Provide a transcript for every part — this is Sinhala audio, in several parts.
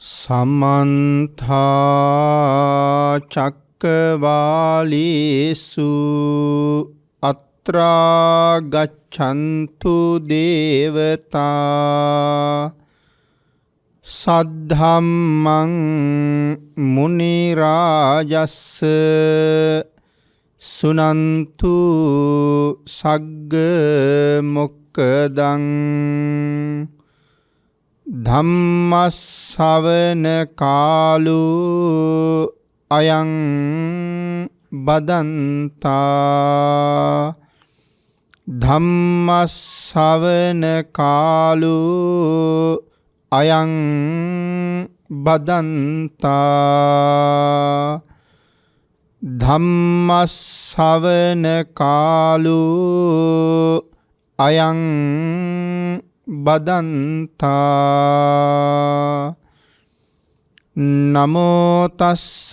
සමන්තා චක්කවාලේසු අත්‍රා ගච්ඡන්තු දේවතා සද්ධම්මං මුනි රාජස්ස සුනන්තු සග්ග මොක්ඛදං ධම්මස්සවන කාලෝ අයං බදන්තා ධම්මස්සවන කාලෝ අයං බදන්තා ධම්මස්සවන කාලෝ අයං බදන්තා නමෝ තස්ස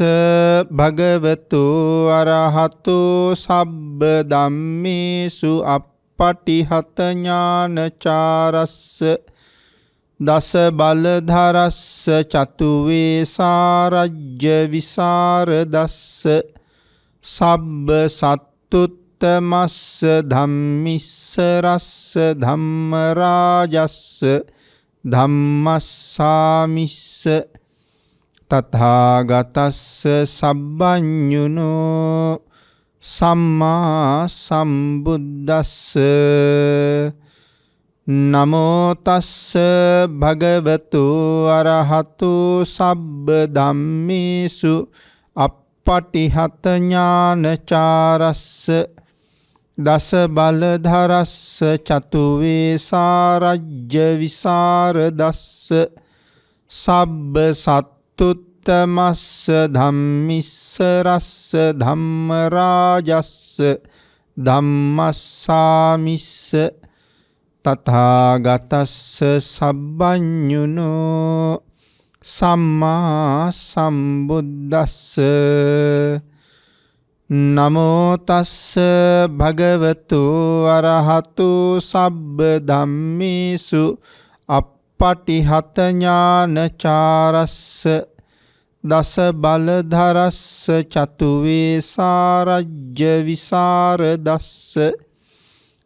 භගවතු අරහතු සබ්බ ධම්මේසු අප්පටිහත ඥානචාරස්ස දස බලධරස්ස චතු වේසාරජ්‍ය විසරදස්ස සබ්බ සත්තුත්තමස්ස ධම්මිස්ස රස්ස ධම්ම රාජස්ස ධම්මස්සාමිස්ස තථාගතස්ස සබ්බඤුනෝ සම්මා සම්බුද්දස්ස නමෝ තස්ස භගවතු අරහතු සබ්බ ධම්මේසු අප්පටිහත ඥානචාරස්ස දස බලධරස්ස චතු වේසාරජ්‍ය විසරදස්ස සබ්බ සත්තුත්තමස්ස ධම්මිස්ස රස්ස ධම්ම රාජස්ස ධම්මස්සාමිස්ස තථාගතස්ස සබ්බඤුනෝ සම්මා සම්බුද්දස්ස නමෝ තස්ස භගවතු අරහතු සබ්බ ධම්මේසු අප්පටිහත ඥානචාරස්ස දස බලධරස්ස චතු වේසාරජ්‍ය විසරදස්ස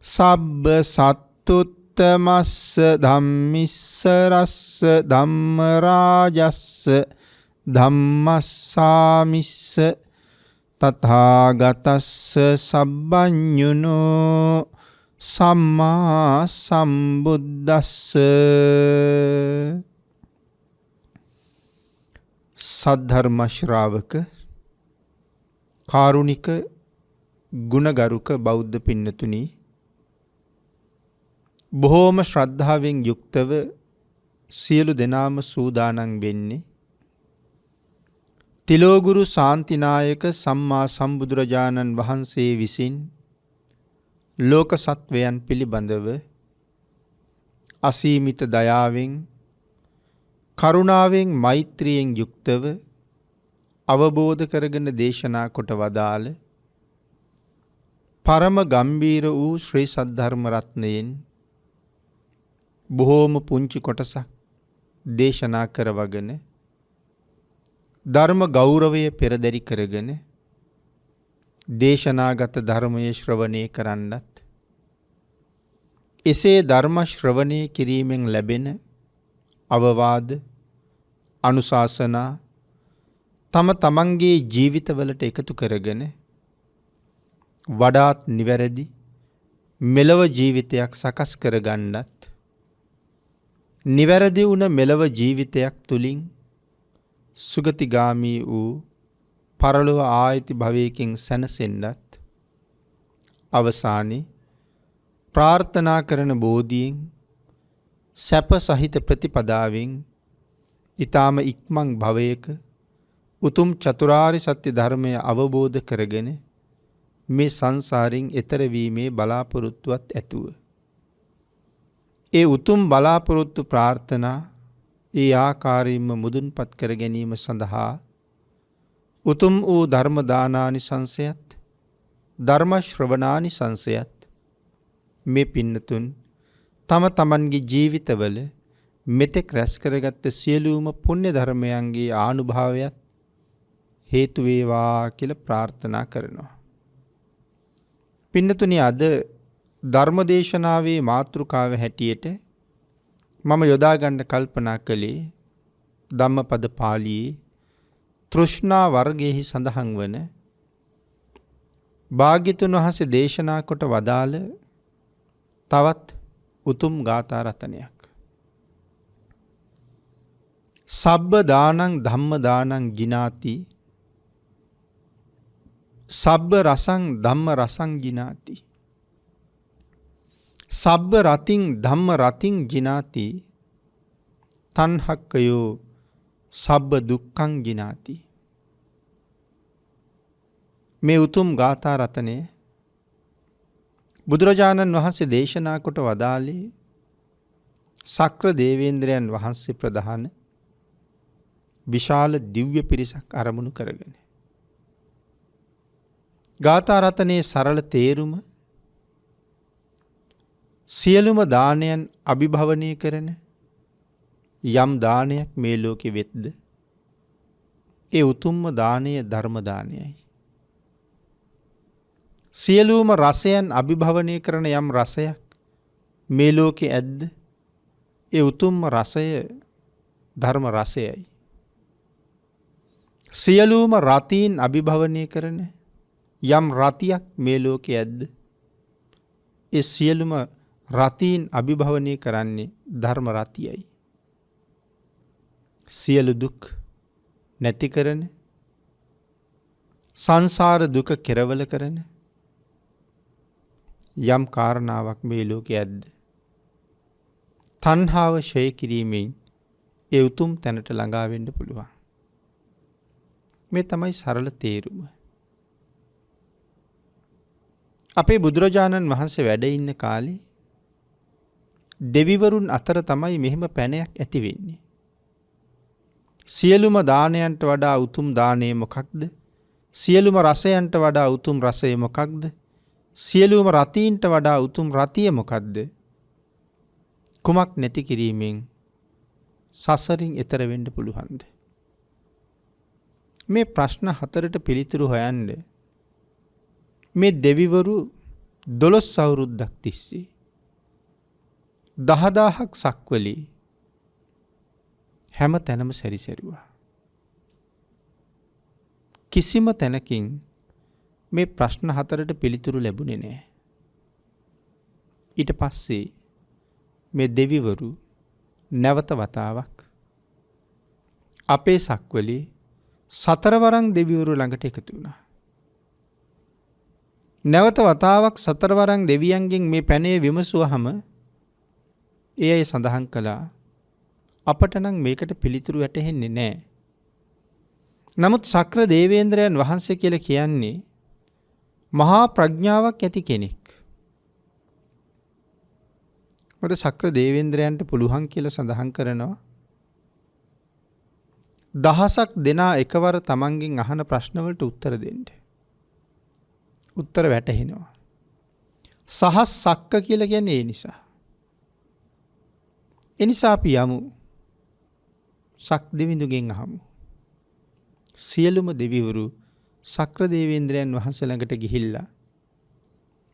සබ්බ සත්තුත්තමස්ස ධම්මිස්ස රස්ස ධම්ම රාජස්ස ධම්මස්සාමිස්ස තථාගතස්ස සබ්බඤුනෝ සම්මා සම්බුද්දස්ස සද්ධර්ම ශ්‍රාවක කාරුණික ගුණගරුක බෞද්ධ පින්නතුනි, බොහෝම ශ්‍රද්ධාවෙන් යුක්තව සියලු දෙනාම සූදානම් වෙන්නේ තිලෝගුරු ශාන්තිනායක සම්මා සම්බුදුරජාණන් වහන්සේ විසින් ලෝක සත්වයන් පිළිබඳව අසීමිත දයාවෙන් කරුණාවෙන් මෛත්‍රියෙන් යුක්තව අවබෝධ කරගෙන දේශනා කොට වදාළ පරම ගම්බීර වූ ශ්‍රී සද්ධර්ම රත්නයෙන් බොහෝම පුංචි කොටසක් දේශනා කරවගෙන ධර්ම ගෞරවය පෙරදරි කරගෙන දේශනාගත ධර්මයේ ශ්‍රවණය කරන්නත්, එසේ ධර්ම ශ්‍රවණය කිරීමෙන් ලැබෙන අවවාද අනුශාසනා තම තමන්ගේ ජීවිතවලට එකතු කරගෙන වඩාත් නිවැරදි මෙලව ජීවිතයක් සකස් කරගන්නත්, නිවැරදි වුණ මෙලව ජීවිතයක් තුලින් සුගතිගාමී වූ පරලොව ආයති භවයකින් සැනසෙන්නත් අවසානයේ ප්‍රාර්ථනා කරන බෝධියෙන් සැප සහිත ප්‍රතිපදාවෙන් ඊ타ම ඉක්මන් භවයක උතුම් චතුරාර්ය සත්‍ය ධර්මය අවබෝධ කරගෙන මේ සංසාරයෙන් එතර වීමේ බලාපොරොත්තුවත් ඇතුව ඒ උතුම් බලාපොරොත්තු ප්‍රාර්ථනා ඒ ආකාරයෙන්ම මුදුන්පත් කර ගැනීම සඳහා උතුම් වූ ධර්ම දානානිසංසයත් ධර්ම ශ්‍රවණානිසංසයත් මේ පින්නතුන් තම තමන්ගේ ජීවිතවල මෙතෙක් රැස් කරගත්ත සියලුම පුණ්‍ය ධර්මයන්ගේ ආනුභාවයත් හේතු වේවා කියලා ප්‍රාර්ථනා කරනවා. පින්නතුනි, අද ධර්මදේශනාවේ මාතෘකාව හැටියට මම යොදා ගන්න කල්පනා කළේ ධම්මපද පාළියේ තෘෂ්ණා වර්ගයේහි සඳහන් වන භාග්‍යතුන් වහන්සේ දේශනා කොට වදාළ තවත් උතුම් ගාථා රතනයක්. සබ්බ දානං ධම්ම දානං ජිනාති සබ්බ රසං ධම්ම රසං ජිනාති සබ්බ රතින් ධම්ම රතින් ජිනාති තණ්හක්කයෝ සබ්බ දුක්ඛං ජිනාති. මේ උතුම් ගාථා රතනය බුදුරජාණන් වහන්සේ දේශනා කොට වදාළේ සක්‍ර දේවේන්ද්‍රයන් වහන්සේ ප්‍රධාන විශාල දිව්‍ය පිරිසක් අරමුණු කරගෙන. ගාථා රතනයේ සරල තේරුම සියලුම දානයන් අභිභවනය කරන යම් දානයක් මේ ලෝකෙ වෙත්ද ඒ උතුම්ම දානය ධර්ම දානයයි. සියලුම රසයන් අභිභවනය කරන යම් රසයක් මේ ලෝකෙ ඇද්ද ඒ උතුම්ම රසය ධර්ම රසයයි. සියලුම රතීන් අභිභවනය කරන යම් රතියක් මේ ලෝකෙ ඇද්ද ඒ සියලුම රතීන් අභිභවනය කරන්නේ ධර්ම රතියයි. සියලු දුක් නැති කරන සංසාර දුක කෙරවල කරන යම් කාරණාවක් මේ ලෝකෙ ඇද්ද තණ්හාව ක්ෂය කිරීමෙන් ඒ උතුම් තැනට ළඟා වෙන්න පුළුවන්. මේ තමයි සරල තේරුම. අපේ බුදුරජාණන් වහන්සේ වැඩ ඉන්න කාලේ දෙවිවරුන් අතර තමයි මෙහෙම පැනයක් ඇති වෙන්නේ. සියලුම දානයන්ට වඩා උතුම් දානය මොකක්ද? සියලුම රසයන්ට වඩා උතුම් රසය මොකක්ද? සියලුම රතීන්ට වඩා උතුම් රතිය මොකක්ද? කුමක් නැති කිරීමෙන් සසරින් එතර වෙන්න පුළුවන්ද? මේ ප්‍රශ්න හතරට පිළිතුරු හොයන්න මේ දෙවිවරු 12 අවුරුද්දක් තිස්සේ 10000ක් සක්වලේ හැම තැනම සැරිසැරුවා. කිසිම තැනකින් මේ ප්‍රශ්න හතරට පිළිතුරු ලැබුණේ නැහැ. ඊට පස්සේ මේ දෙවිවරු නැවත වතාවක් අපේ සක්වලේ සතරවරන් දෙවිවරු ළඟට එකතු වුණා. නැවත වතාවක් සතරවරන් දෙවියන්ගෙන් මේ පැනේ විමසුවහම ඒ අය සඳහන් කළා අපට නම් මේකට පිළිතුරු වැටහෙන්නේ නැහැ. නමුත් සක්‍ර දේවේන්ද්‍රයන් වහන්සේ කියලා කියන්නේ මහා ප්‍රඥාවක් ඇති කෙනෙක්. මොකද සක්‍ර දේවේන්ද්‍රයන්ට පුළුවන් කියලා සඳහන් කරනවා දහසක් දෙනා එකවර තමන්ගෙන් අහන ප්‍රශ්නවලට උත්තර දෙන්න. උත්තර වැටහෙනවා. සහස් සක්ක කියලා කියන්නේ ඒ නිසා. එනිසා අපි යමු සක් දෙවිඳුගෙන් අහමු. සියලුම දෙවිවරු සක්‍ර දේවේන්ද්‍රයන් වහන්සේ ළඟට ගිහිල්ලා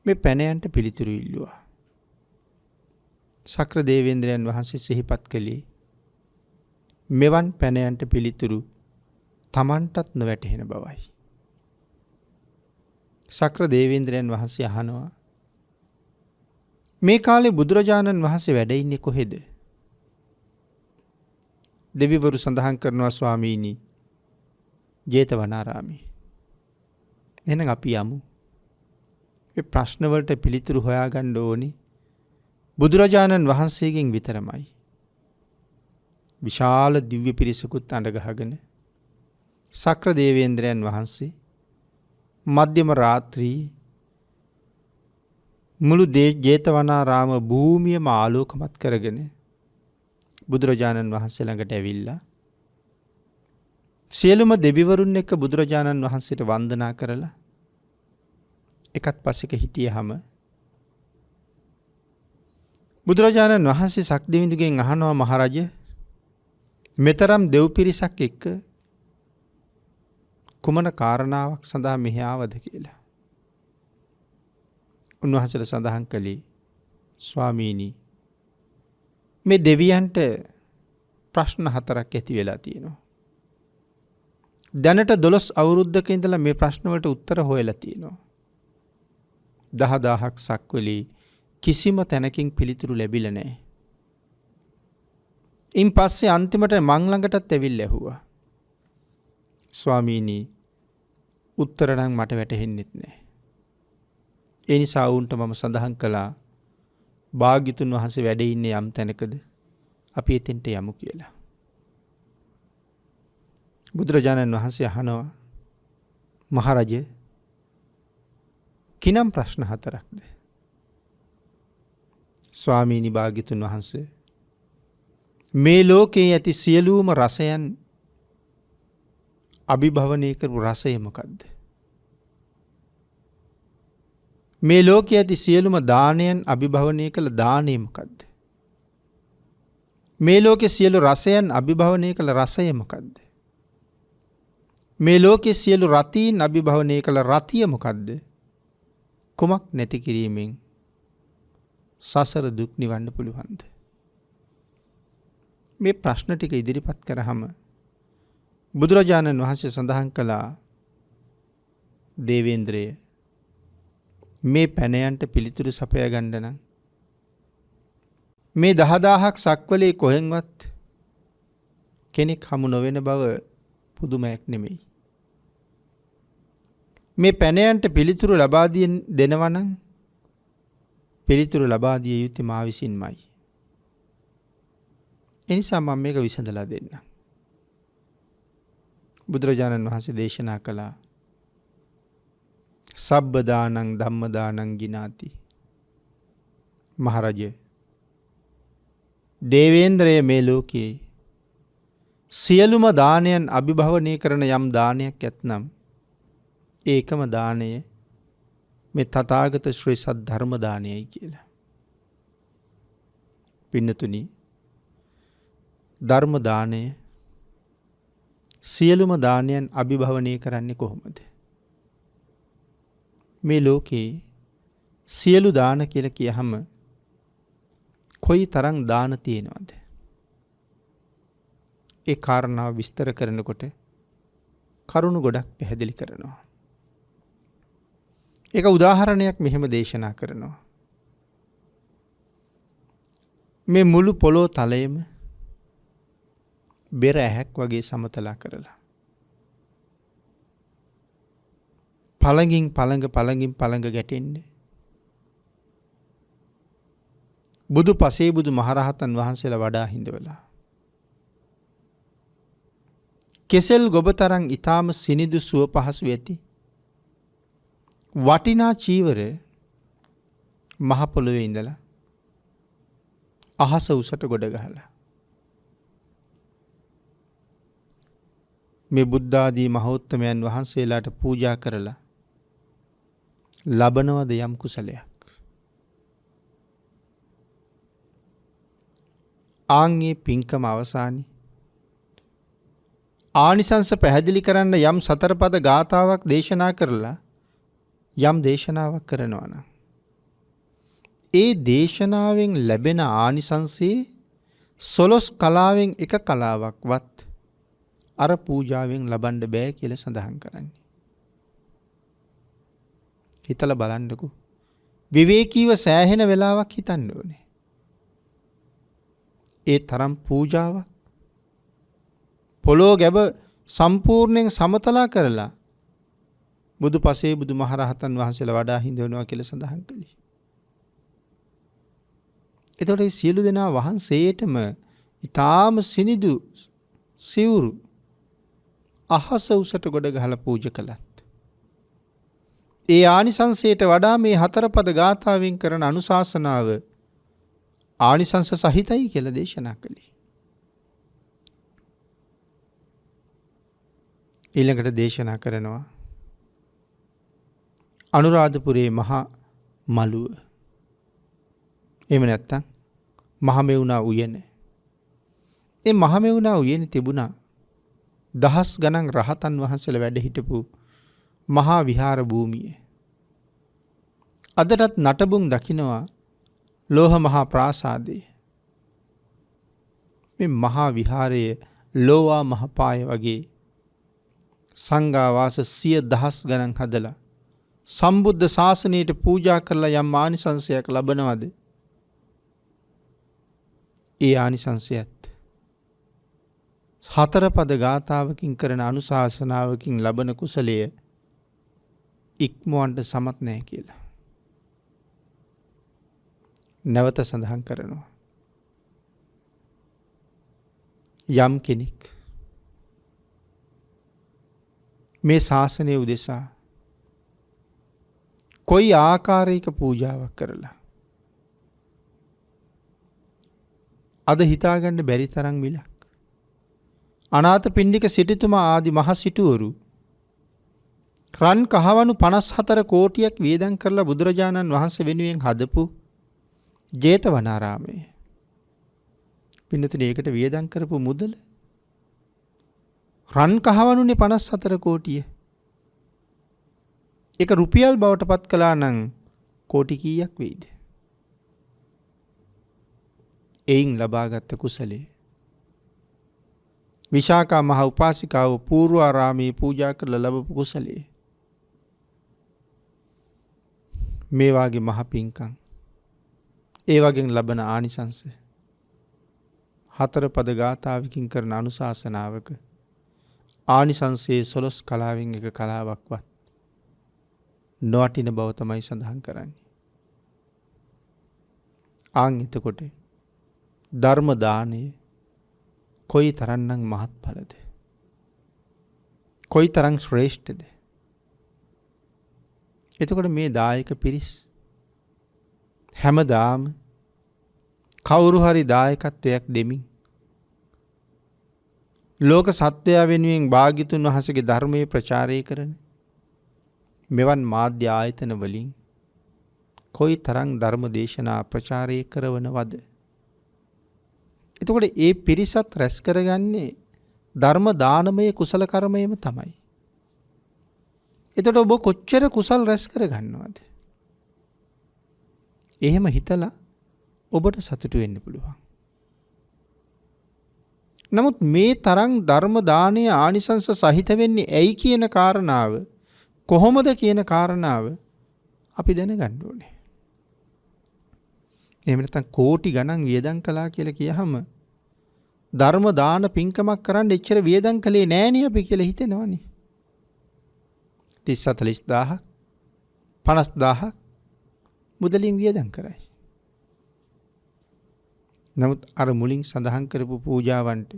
මේ පැනයන්ට පිළිතුරු ඉල්ලුවා. සක්‍ර දේවේන්ද්‍රයන් වහන්සේ සිහිපත් කළේ මෙවන් පැනයන්ට පිළිතුරු තමන්ටත් නොවැටහෙන බවයි. සක්‍ර දේවේන්ද්‍රයන් වහන්සේ අහනවා මේ කාලේ බුදුරජාණන් වහන්සේ වැඩ ඉන්නේ කොහෙද? දෙවිවරු සඳහන් කරනවා ස්වාමීනි ජේතවනාරාමේ. එහෙනම් අපි යමු. මේ ප්‍රශ්නවලට පිළිතුරු හොයාගන්න ඕනේ බුදුරජාණන් වහන්සේගෙන් විතරමයි. විශාල දිව්‍ය පිරිසකුත් අඬ ගහගෙන සක්‍ර දේවේන්ද්‍රයන් වහන්සේ මධ්‍යම රාත්‍රියේ මුළු ජේතවනාරාම භූමියම ආලෝකමත් කරගෙන බුදුරජාණන් වහන්සේ ළඟට ඇවිල්ලා සියලුම දෙවිවරුන් එක්ක බුදුරජාණන් වහන්සේට වන්දනා කරලා එකත් පස්සෙක හිටියහම බුදුරජාණන් වහන්සේ සක්දිවිඳුගෙන් අහනවා මහරජ මෙතරම් දෙව් පිරිසක් එක්ක කුමන කාරණාවක් සඳහා මෙහි ආවද කියලා. උන්වහන්සේට සඳහන් කළේ ස්වාමීනි මේ දෙවියන්ට ප්‍රශ්න 4ක් ඇති වෙලා තියෙනවා. දැනට 12 අවුරුද්දක ඉඳලා මේ ප්‍රශ්න වලට උත්තර හොයලා තියෙනවා. 10000ක් සක්වලේ කිසිම තැනකින් පිළිතුරු ලැබිලා නැහැ. ඉන් පස්සේ අන්තිමට මං ළඟටත් ඇවිල්ලා ඇහුවා. ස්වාමීනි උත්තර නම් මට වැටහෙන්නෙත් නැහැ. ඒ නිසා වුන්ට මම සඳහන් කළා භාග්‍යතුන් වහන්සේ වැඩ ඉන්නේ යම් තැනකද අපි එතෙන්ට යමු කියලා. බුදුරජාණන් වහන්සේ අහනවා මහරජ කිනම් ප්‍රශ්න 4ක්ද? ස්වාමීනි භාග්‍යතුන් වහන්සේ මේ ලෝකයේ ඇති සියලුම රසයන් අභිභවනය කරපු රසය මොකද්ද? මේ ලෝකයේ ඇති සියලුම දානයන් අභිභවනය කළ දානය මොකද්ද? මේ ලෝකයේ සියලු රසයන් අභිභවනය කළ රසය මොකද්ද? මේ ලෝකයේ සියලු රතීන් අභිභවනය කළ රතිය මොකද්ද? කුමක් නැති කිරීමෙන් සසර දුක් නිවන්න පුළුවන්ද? මේ ප්‍රශ්න ටික ඉදිරිපත් කරාම බුදුරජාණන් වහන්සේ සඳහන් කළා දේවේන්ද්‍රය මේ පැනයන්ට පිළිතුරු සපයා ගන්න නම් මේ 10000ක් සක්වලේ කොහෙන්වත් කෙනෙක් හමු නොවන බව පුදුමයක් නෙමෙයි. මේ පැනයන්ට පිළිතුරු ලබා දෙනවා නම් පිළිතුරු ලබා දිය යුත්තේ මා විසින්මයි. එනිසා මම මේක විසඳලා දෙන්නම්. බුදුරජාණන් වහන්සේ දේශනා කළා සබ්බ දානං ධම්ම දානං ගිනාති. මහරජ දේවේන්ද්‍රය මේ ලෝකයේ සියලුම දානයන් අභිභවනය කරන යම් දානයක් ඇතනම් ඒකම දානය මේ තථාගත ශ්‍රී සද්ධර්ම දානයයි කියලා. පින්නතුනි ධර්ම දානය සියලුම දානයන් අභිභවනය කරන්නේ කොහොමද? මේ ලෝකේ සියලු දාන කියලා කියහම කොයි තරම් දාන තියෙනවද? ඒ කාරණාව විස්තර කරනකොට කරුණු ගොඩක් පැහැදිලි කරනවා. ඒක උදාහරණයක් මෙහෙම දේශනා කරනවා. මේ මුළු පොළොව තලයේම බෙර ඇහැක් වගේ සමතලා කරලා පළඟින් පළඟ ගැටෙන්නේ බුදු පසේ බුදු මහරහතන් වහන්සේලා වඩා හිඳවලා කෙසෙල් ගොබ තරම් ඊටාම සිනිදු සුව පහසු ඇති වටිනා චීවර මහ පොළොවේ ඉඳලා අහස උසට ගොඩ ගහලා මේ බුද්ධ ආදී මහෞත්තමයන් වහන්සේලාට පූජා කරලා ලබනවද යම් කුසලයක්? ආන්ගේ පින්කම අවසානයේ ආනිසංස පැහැදිලි කරන්න යම් සතරපද ගාථාවක් දේශනා කරලා යම් දේශනාවක් කරනවා නම් ඒ දේශනාවෙන් ලැබෙන ආනිසංසයේ 12 කලාවෙන් එක කලාවක්වත් අර පූජාවෙන් ලබන්න බෑ කියලා සඳහන් කරන්නේ. හිතලා බලන්නකෝ. විවේකීව සෑහෙන වෙලාවක් හිතන්න ඕනේ. ඒ තරම් පූජාවක් පොළොව ගැබ සම්පූර්ණයෙන් සමතලා කරලා බුදු පසේ බුදු මහරහතන් වහන්සේලා වඩා හිඳවනවා කියලා සඳහන් කළේ. එතකොට මේ සියලු දෙනා වහන්සේටම ඊටාම සිනිදු සිවුරු අහස උසට ගොඩ ගහලා පූජා කළත් ඒ ආනිසංසයට වඩා මේ හතරපද ගාථාවෙන් කරන අනුශාසනාව ආනිසංස සහිතයි කියලා දේශනා කළේ. ඊළඟට දේශනා කරනවා අනුරාධපුරයේ මහා මළුව. එහෙම නැත්නම් මහමෙවුනා උයන. ඒ මහමෙවුනා උයනේ තිබුණා දහස් ගණන් රහතන් වහන්සේලා වැඩ හිටපු මහා විහාර භූමිය. අදටත් නටබුන් දකිනවා ලෝහ මහා ප්‍රාසාදය. මේ මහා විහාරයේ ලෝවා මහපාය වගේ සංඝාවාස 100,000 ගණන් හදලා සම්බුද්ධ ශාසනයට පූජා කරලා යම් ආනිසංසයක් ලබනවද? ඒ ආනිසංසයත් හතර පද ගාථාවකින් කරන අනුශාසනාවකින් ලබන කුසලය ඉක්මවන්න සමත් නැහැ කියලා. නැවත සඳහන් කරනවා. යම් කෙනෙක් මේ ශාසනය උදෙසා කොයි ආකාරයක පූජාවක් කරලා අද හිතාගන්න බැරි තරම් මිලක් අනාථපිණ්ඩික සිටුතුමා ආදි මහ සිටුවරු රන් කහවණු 54 කෝටියක් වියදම් කරලා බුදුරජාණන් වහන්සේ වෙනුවෙන් හදපු ජේතවනාරාමය. පින්නතුනේ ඒකට වියදම් කරපු මුදල රන් කහවණුනේ 54 කෝටිය. ඒක රුපියල් බවට පත් කළා නම් කෝටි කීයක් වෙයිද? එයින් ලබාගත් කුසලයේ විශාකා මහ උපාසිකාව පූර්වාරාමයේ පූජා කරලා ලැබපු කුසලයේ මේ වාගේ මහ පිංකම් ඒ වගේ ලබන ආනිසංස හතර පද ගාථාවකින් කරන අනුශාසනාවක ආනිසංසයේ 12 කලාවෙන් එක කලාවක්වත් නොවටින බව තමයි සඳහන් කරන්නේ. ආන් එතකොට ධර්ම දානය කොයි තරම්නම් මහත්ඵලද? කොයි තරම් ශ්‍රේෂ්ඨද? එතකොට මේ දායක පිරිස් හැමදාම කවුරු හරි දායකත්වයක් දෙමින් ලෝක සත්‍යය වෙනුවෙන් භාග්‍යතුන් වහන්සේගේ ධර්මයේ ප්‍රචාරය කරන මෙවන් මාධ්‍ය ආයතන වලින් කොයි තරම් ධර්ම දේශනා ප්‍රචාරය කරනවද? එතකොට ඒ පිරිසත් රැස් කරගන්නේ ධර්ම දානමය කුසල කර්මයම තමයි. එතකොට ඔබ කොච්චර කුසල් රැස් කරගන්නවද? එහෙම හිතලා ඔබට සතුටු වෙන්න පුළුවන්. නමුත් මේ තරම් ධර්ම දානයේ ආනිසංස සහිත වෙන්නේ ඇයි කියන කාරණාව, කොහොමද කියන කාරණාව අපි දැනගන්න ඕනේ. එහෙම නැත්නම් කෝටි ගණන් වියදම් කළා කියලා කියහම ධර්ම දාන පින්කමක් කරන්න එච්චර වියදම් කළේ නෑනේ අපි කියලා හිතෙනවනේ. 30-40000ක් 50000ක් මුදලින් වියදම් කරයි. නමුත් අර මුලින් සඳහන් කරපු පූජාවන්ට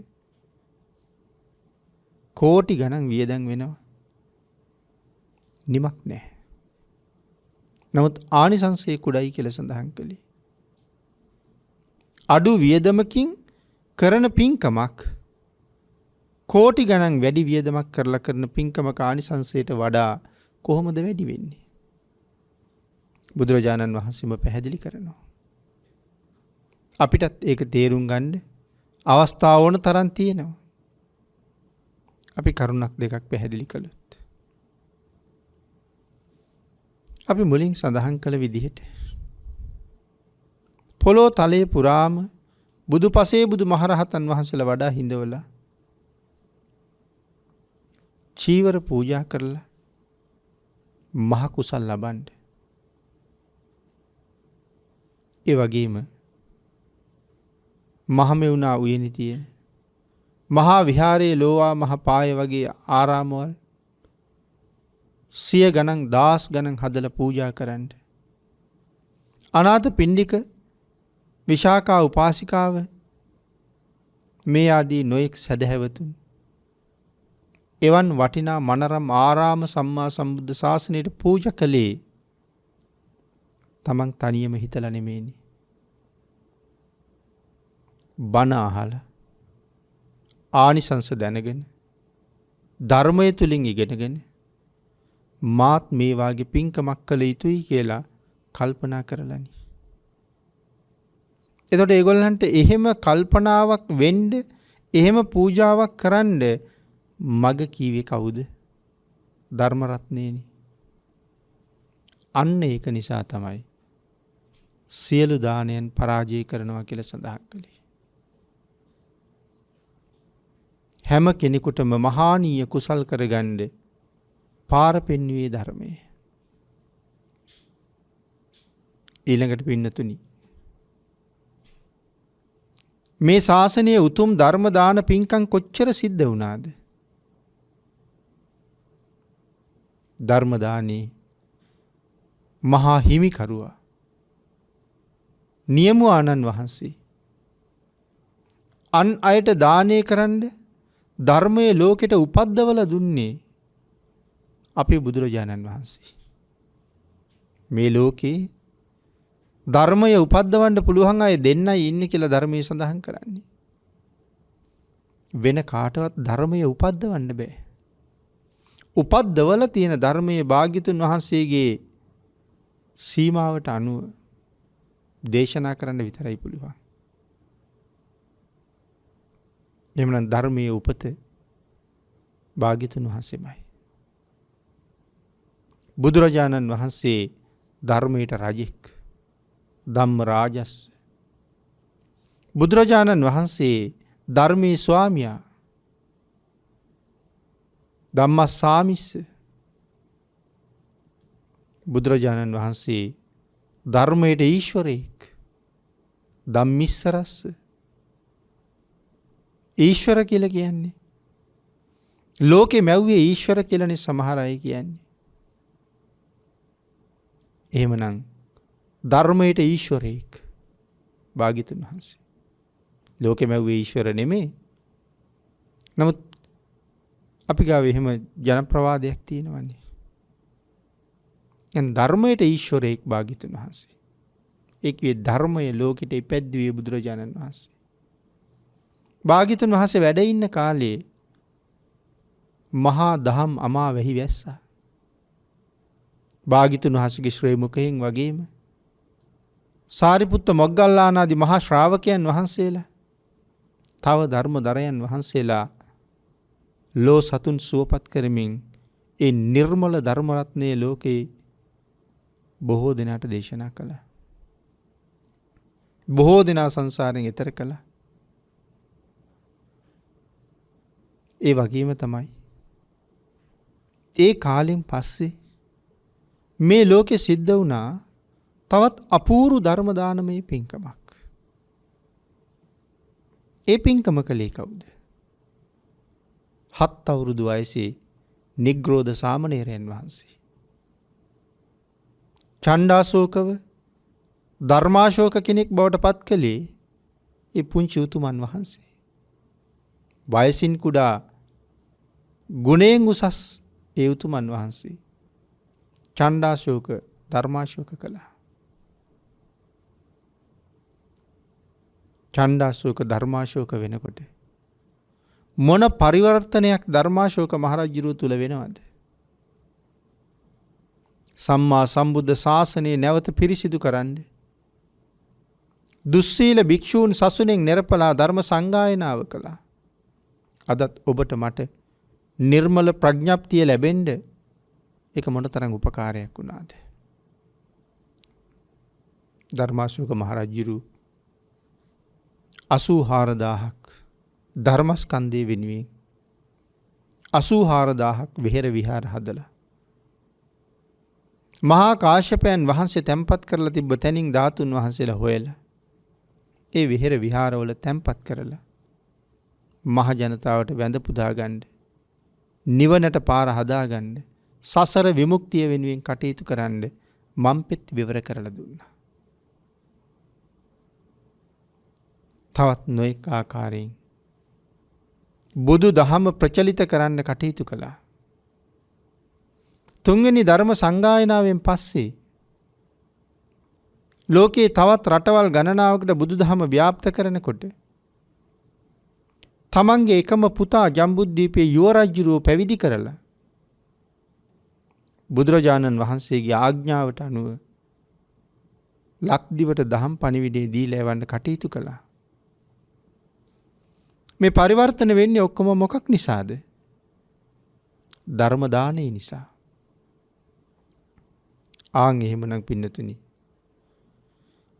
කෝටි ගණන් වියදම් වෙනවා. නිමක් නැහැ. නමුත් ආනිසංසයේ කුඩයි කියලා සඳහන් කළේ. අඩු වියදමකින් කරන පින්කමක් කෝටි ගණන් වැඩි වියදමක් කරලා කරන පින්කමක ආනිසංසයට වඩා කොහොමද වැඩි වෙන්නේ? බුදුරජාණන් වහන්සේම පැහැදිලි කරනවා. අපිටත් ඒක තේරුම් ගන්න අවස්ථාව ඕන තරම් තියෙනවා. අපි කරුණක් දෙකක් පැහැදිලි කළොත්. අපි මුලින් සඳහන් කළ විදිහට පොළොව තලයේ පුරාම බුදුපසේ බුදු මහරහතන් වහන්සේලා වඩා හිඳවලා චීවර පූජා කරලා මහ කුසල් ලබන්න. ඒ වගේම මහමෙවුනා උයනේ තියෙන මහා විහාරයේ ලෝවා මහපාය වගේ ආරාමවල 100 ගණන් 10 ගණන් හදලා පූජා කරන්න. අනාථපිණ්ඩික විශාකා උපාසිකාව මේ ආදී නොයෙක් සදහැවතුන් එවන් වටිනා මනරම් ආරාම සම්මා සම්බුද්ධ ශාසනයට පූජා කළේ තමන් තනියම හිතලා නෙමෙයිනේ. බණ අහලා ආනිසංස දැනගෙන ධර්මය තුලින් ඉගෙනගෙන මාත් මේ වාගේ පින්කමක් කළ යුතුයි කියලා කල්පනා කරලානේ. එතකොට ඒගොල්ලන්ට එහෙම කල්පනාවක් වෙන්න, එහෙම පූජාවක් කරන්න මග කීවේ කවුද? ධර්ම රත්නේනි. අන්න ඒක නිසා තමයි සියලු දානයන් පරාජය කරනවා කියලා සඳහන් කළේ. හැම කෙනෙකුටම මහානීය කුසල් කරගන්න පාර පෙන්වුවේ ධර්මය. ඊළඟට පින්නතුනි, මේ ශාසනයේ උතුම් ධර්ම දාන පින්කම් කොච්චර සිද්ධ වුණාද? ධර්ම දානේ මහා හිමිකරුවා නියමු ආනන් වහන්සේ අන් අයට දානය කරන්න ධර්මයේ ලෝකෙට උපද්දවල දුන්නේ අපේ බුදුරජාණන් වහන්සේ. මේ ලෝකේ ධර්මය උපද්දවන්න පුළුවන් අය දෙන්නයි ඉන්නේ කියලා ධර්මයේ සඳහන් කරන්නේ. වෙන කාටවත් ධර්මය උපද්දවන්න බෑ. උපද්දවල තියෙන ධර්මයේ භාග්‍යතුන් වහන්සේගේ සීමාවට අනුව දේශනා කරන්න විතරයි පුළුවන්. එhmenan ධර්මයේ උපත භාග්‍යතුන් වහන්සේමයි. බුදුරජාණන් වහන්සේ ධර්මයට රජෙක්, ධම්ම රාජස්. බුදුරජාණන් වහන්සේ ධර්මයේ ස්වාමියා, ධම්මස්සාමිස්ස. බුදුරජාණන් වහන්සේ ධර්මයට ඊශ්වරයෙක්, ධම්මිස්සරස්ස. ඊශ්වර කියලා කියන්නේ ලෝකෙ මැව්වේ ඊශ්වර කියලානේ සමහර අය කියන්නේ. එහෙමනම් ධර්මයට ඊශ්වරයෙක් භාග්‍යතුන් වහන්සේ. ලෝකෙ මැව්වේ ඊශ්වර නෙමෙයි. නමුත් අපි ගාව එහෙම ජනප්‍රවාදයක් තියෙනවනේ. දැන් ධර්මයට ඊශ්වරයෙක් භාග්‍යතුන් වහන්සේ. ඒකේ ධර්මය ලෝකෙට ඉපැද්දුවේ බුදුරජාණන් වහන්සේ. භාග්‍යතුන් වහන්සේ වැඩ ඉන්න කාලේ මහා දහම් අමා වැහි වැස්සා. භාග්‍යතුන් වහන්සේගේ ශ්‍රේ මුඛයෙන් වගේම සාරිපුත්ත මොග්ගල්ලාන ආදී මහා ශ්‍රාවකයන් වහන්සේලා, තව ධර්මදරයන් වහන්සේලා ලෝ සතුන් සුවපත් කරමින් ඒ නිර්මල ධර්ම රත්නයේ ලෝකේ බොහෝ දෙනාට දේශනා කළා. බොහෝ දෙනා සංසාරයෙන් එතර කළා. ඒ වගේම තමයි ඒ කාලෙන් පස්සේ මේ ලෝකෙ සිද්ධ වුණා තවත් අපූර්ව ධර්ම දානමය පින්කමක්. ඒ පින්කම කළේ කවුද? 7 අවුරුදු වයසේ නිග්‍රෝධ සාමණේරයන් වහන්සේ. චණ්ඩාශෝකව ධර්මාශෝක කෙනෙක් බවට පත් කළේ ඒ පුංචි උතුමන් වහන්සේ. වයසින් කුඩා ගුණයෙන් උසස් ඒ උතුමන් වහන්සේ චණ්ඩාශෝක ධර්මාශෝක කළා. චණ්ඩාශෝක ධර්මාශෝක වෙනකොට මොන පරිවර්තනයක් ධර්මාශෝක මහරජුරුව තුල වෙනවද? සම්මා සම්බුද්ධ ශාසනය නැවත පිරිසිදු කරන්න දුස්සීල භික්ෂූන් සසුනෙන් නිරපලා ධර්ම සංගායනාව කළා. අදත් ඔබට මට නිර්මල ප්‍රඥප්තිය ලැබෙන්න ඒක මොනතරම් උපකාරයක් වුණාද? ධර්මාශෝක මහරජුරුව 84000ක් ධර්මස්කන්ධය වෙනුවෙන් 84000ක් විහෙර විහාර හදලා මහා කාශ්‍යපයන් වහන්සේ තැන්පත් කරලා තිබ්බ තැනින් ධාතුන් වහන්සේලා හොයලා ඒ විහෙර විහාරවල තැන්පත් කරලා මහ ජනතාවට වැඳ පුදා ගන්න, නිවනට පාර හදා ගන්න, සසර විමුක්තිය වෙනුවෙන් කටයුතු කරන්න මම්පෙත් විවර කරලා දුන්නා. තවත් නොඑක ආකාරයෙන් බුදු දහම ප්‍රචලිත කරන්න කටයුතු කළා. තුන්වෙනි ධර්ම සංගායනාවෙන් පස්සේ ලෝකේ තවත් රටවල් ගණනාවකට බුදු දහම ව්‍යාප්ත කරනකොට තමන්ගේ එකම පුතා ජම්බුද්දීපේ යුව රජුව පැවිදි කරලා බුදුරජාණන් වහන්සේගේ ආඥාවට අනුව ලක්දිවට දහම් පණිවිඩය දීලා එවන්න කටයුතු කළා. මේ පරිවර්තන වෙන්නේ ඔක්කොම මොකක් නිසාද? ධර්ම දානය නිසා. ආන් එහෙමනම් පින්නතුනි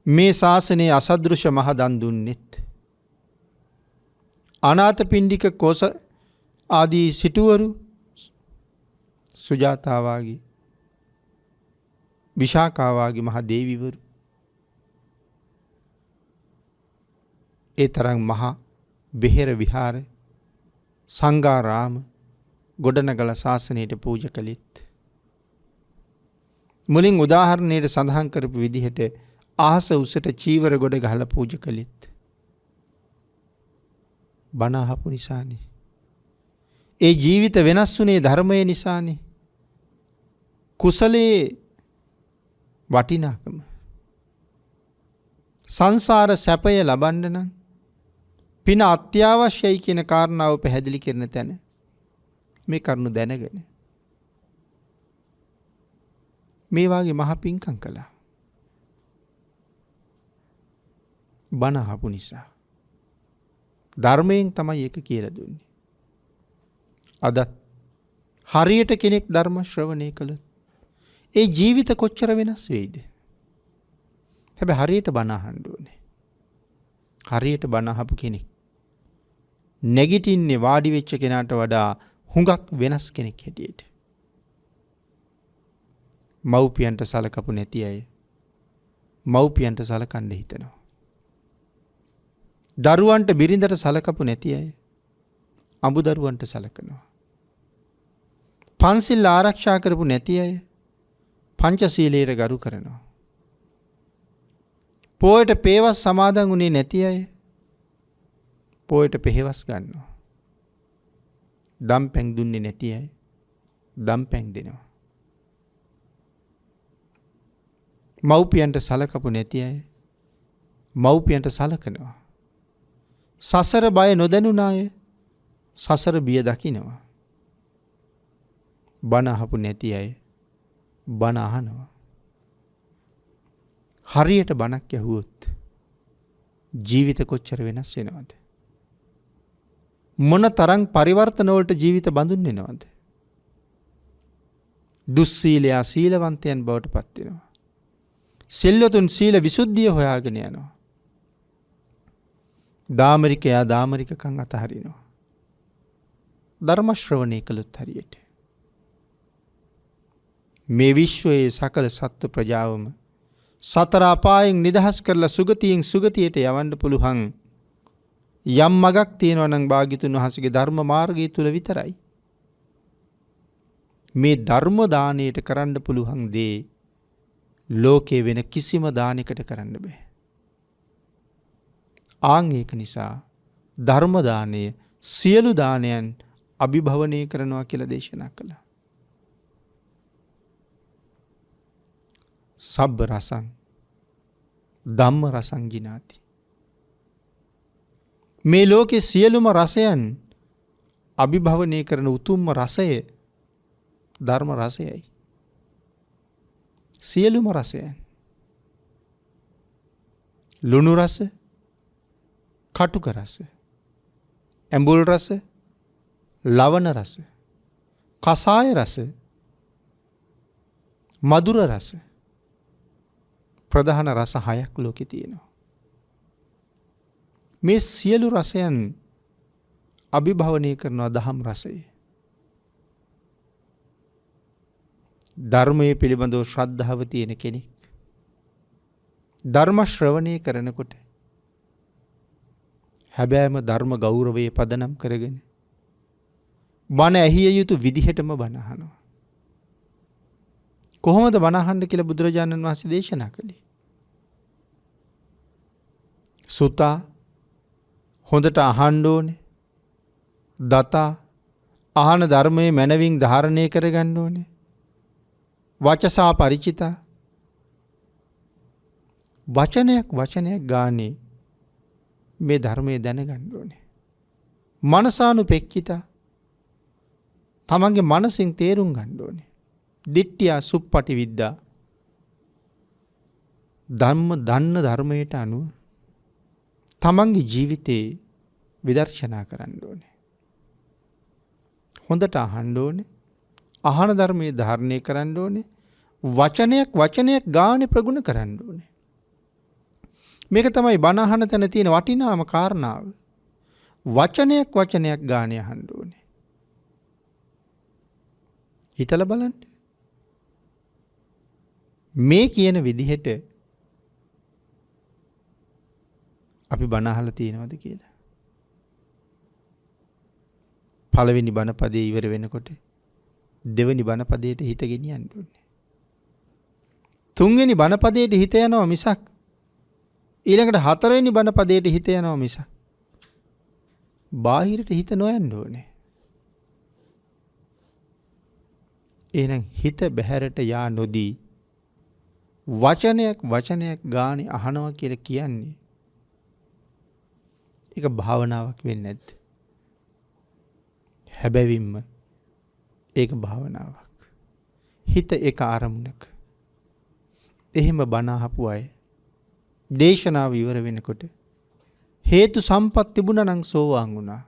මේ ශාසනයේ අසදෘශ්‍ය මහ දන් දුන්නෙත් අනාථපිණ්ඩික කොස ආදී සිටුවරු සුජාතාවාගේ විශාකාවාගේ මහ දේවිවරු ඒ තරම් මහා බෙහෙර විහාර සංඝාරාම ගොඩනගල ශාසනයට පූජා කළෙත් මුලින් උදාහරණයට සඳහන් කරපු විදිහට ආහස උසට චීවර ගොඩ ගහලා පූජා කළෙත් බණ අහපු නිසානේ. ඒ ජීවිත වෙනස් වුණේ ධර්මය නිසානේ. කුසලයේ වටිනාකම සංසාර සැපය ලබන්න නම් පින අත්‍යවශ්‍යයි කියන කාරණාව පැහැදිලි කරන තැන මේ කරුණු දැනගෙන මේ වාගේ මහ පිංකම් කළා. බණ අහපු නිසා. ධර්මයෙන් තමයි ඒක කියලා දුන්නේ. අදත් හරියට කෙනෙක් ධර්ම ශ්‍රවණය කළොත් ඒ ජීවිත කොච්චර වෙනස් වෙයිද? හැබැයි හරියට බණ අහන්න ඕනේ. හරියට බණ අහපු කෙනෙක් නැගිටින්නේ වාඩි වෙච්ච කෙනාට වඩා හුඟක් වෙනස් කෙනෙක් හැටියට. මව්පියන්ට සලකපු නැති අය මව්පියන්ට සලකන්න හිතනවා. දරුවන්ට බිරිඳට සලකපු නැති අය අඹදරුවන්ට සලකනවා. පන්සිල් ආරක්ෂා කරපු නැති අය පංචශීලයට ගරු කරනවා. පොයට පේවස් සමාදන් වුණේ නැති අය පොයට පෙහෙවස් ගන්නවා. දම් පැන් දුන්නේ නැති අය දම් පැන් දෙනවා. මව්පියන්ට සලකපු නැති අය මව්පියන්ට සලකනවා. සසර බය නොදැනුණ අය සසර බිය දකිනවා. බණ අහපු නැති අය බණ අහනවා. හරියට බණක් ඇහුවොත් ජීවිත කොච්චර වෙනස් වෙනවද? මොන තරම් පරිවර්තන වලට ජීවිත බඳුන් වෙනවද? දුස්සීලයා සීලවන්තයන් බවට පත් වෙනවා. සිල්වතුන් සීල විසුද්ධිය හොයාගෙන යනවා. දාමරිකයා දාමරිකකම් අතහරිනවා. ධර්ම ශ්‍රවණය කළොත් හරියට මේ විශ්වයේ සකල සත්ව ප්‍රජාවම සතර අපායෙන් නිදහස් කරලා සුගතියෙන් සුගතියට යවන්න පුළුවන් යම් මගක් තියෙනවා නම් භාග්‍යතුන් වහන්සේගේ ධර්ම මාර්ගය තුල විතරයි. මේ ධර්ම දාණයට කරන්න පුළුවන් දේ ලෝකේ වෙන කිසිම දානයකට කරන්න බෑ. ආන් ඒක නිසා ධර්ම දාණය සියලු දානයන් අභිභවනය කරනවා කියලා දේශනා කළා. සබ්බ රසං ධම්ම රසං ජිනාති. මේ ලෝකේ සියලුම රසයන් අභිභවනය කරන උතුම්ම රසය ධර්ම රසයයි. සියලුම රසයන් ලුණු රස කටුක රස ඇඹුල් රස ලවණ රස කසාය රස මధుර රස ප්‍රධාන රස 6ක් ලෝකේ තියෙනවා. මේ සියලු රසයන් අභිභවනය කරනවා දහම් රසය. ධර්මයේ පිළිබඳව ශ්‍රද්ධාව තියෙන කෙනෙක් ධර්ම ශ්‍රවණය කරනකොට හැබැයිම ධර්ම ගෞරවයේ පදනම් කරගෙන බණ ඇහිය යුතු විදිහටම බණ අහනවා. කොහොමද බණ අහන්න කියලා බුදුරජාණන් වහන්සේ දේශනා කළේ? සුතා හොඳට අහන්න ඕනේ. දතා අහන ධර්මයේ මනවින් ධාරණය කරගන්න ඕනේ. වචසා පරිචිතා වචනයක් ගානේ මේ ධර්මයේ දැනගන්න ඕනේ. මනසානුපෙක්ඛිතා තමන්ගේ මනසින් තේරුම් ගන්න ඕනේ. දිට්ඨිය සුප්පටි විද්දා දන්න ධර්මයට අනුව තමන්ගේ ජීවිතේ විදර්ශනා කරන්න ඕනේ. හොඳට අහන්න ඕනේ. අහන ධර්මයේ ධාරණය කරන්න ඕනේ. වචනයක් ගානේ ප්‍රගුණ කරන්න ඕනේ. මේක තමයි බණ අහන තැන තියෙන වටිනාම කාරණාව. වචනයක් ගානේ අහන්න ඕනේ. හිතලා බලන්න. මේ කියන විදිහට අපි බණ අහලා තියෙනවද කියලා. පළවෙනි බණ පදේ ඉවර වෙනකොට දෙවෙනි බණ පදයට හිත ගෙනියන්න ඕනේ. තුන්වෙනි බණ පදයට හිත යනවා මිසක් ඊළඟට හතරවෙනි බණ පදයට හිත යනවා මිසක් බාහිරට හිත නොයන්න ඕනේ. එහෙනම් හිත බහැරට යා නොදී වචනයක් ගානේ අහනවා කියලා කියන්නේ ඒක භාවනාවක් වෙන්නේ නැද්ද? හැබැවින්ම ඒක භාවනාවක්. හිත එක අරමුණක. එහෙම බණ අහපු අය දේශනාව ඉවර වෙනකොට හේතු සම්පත් තිබුණා නම් සෝවාන් වුණා.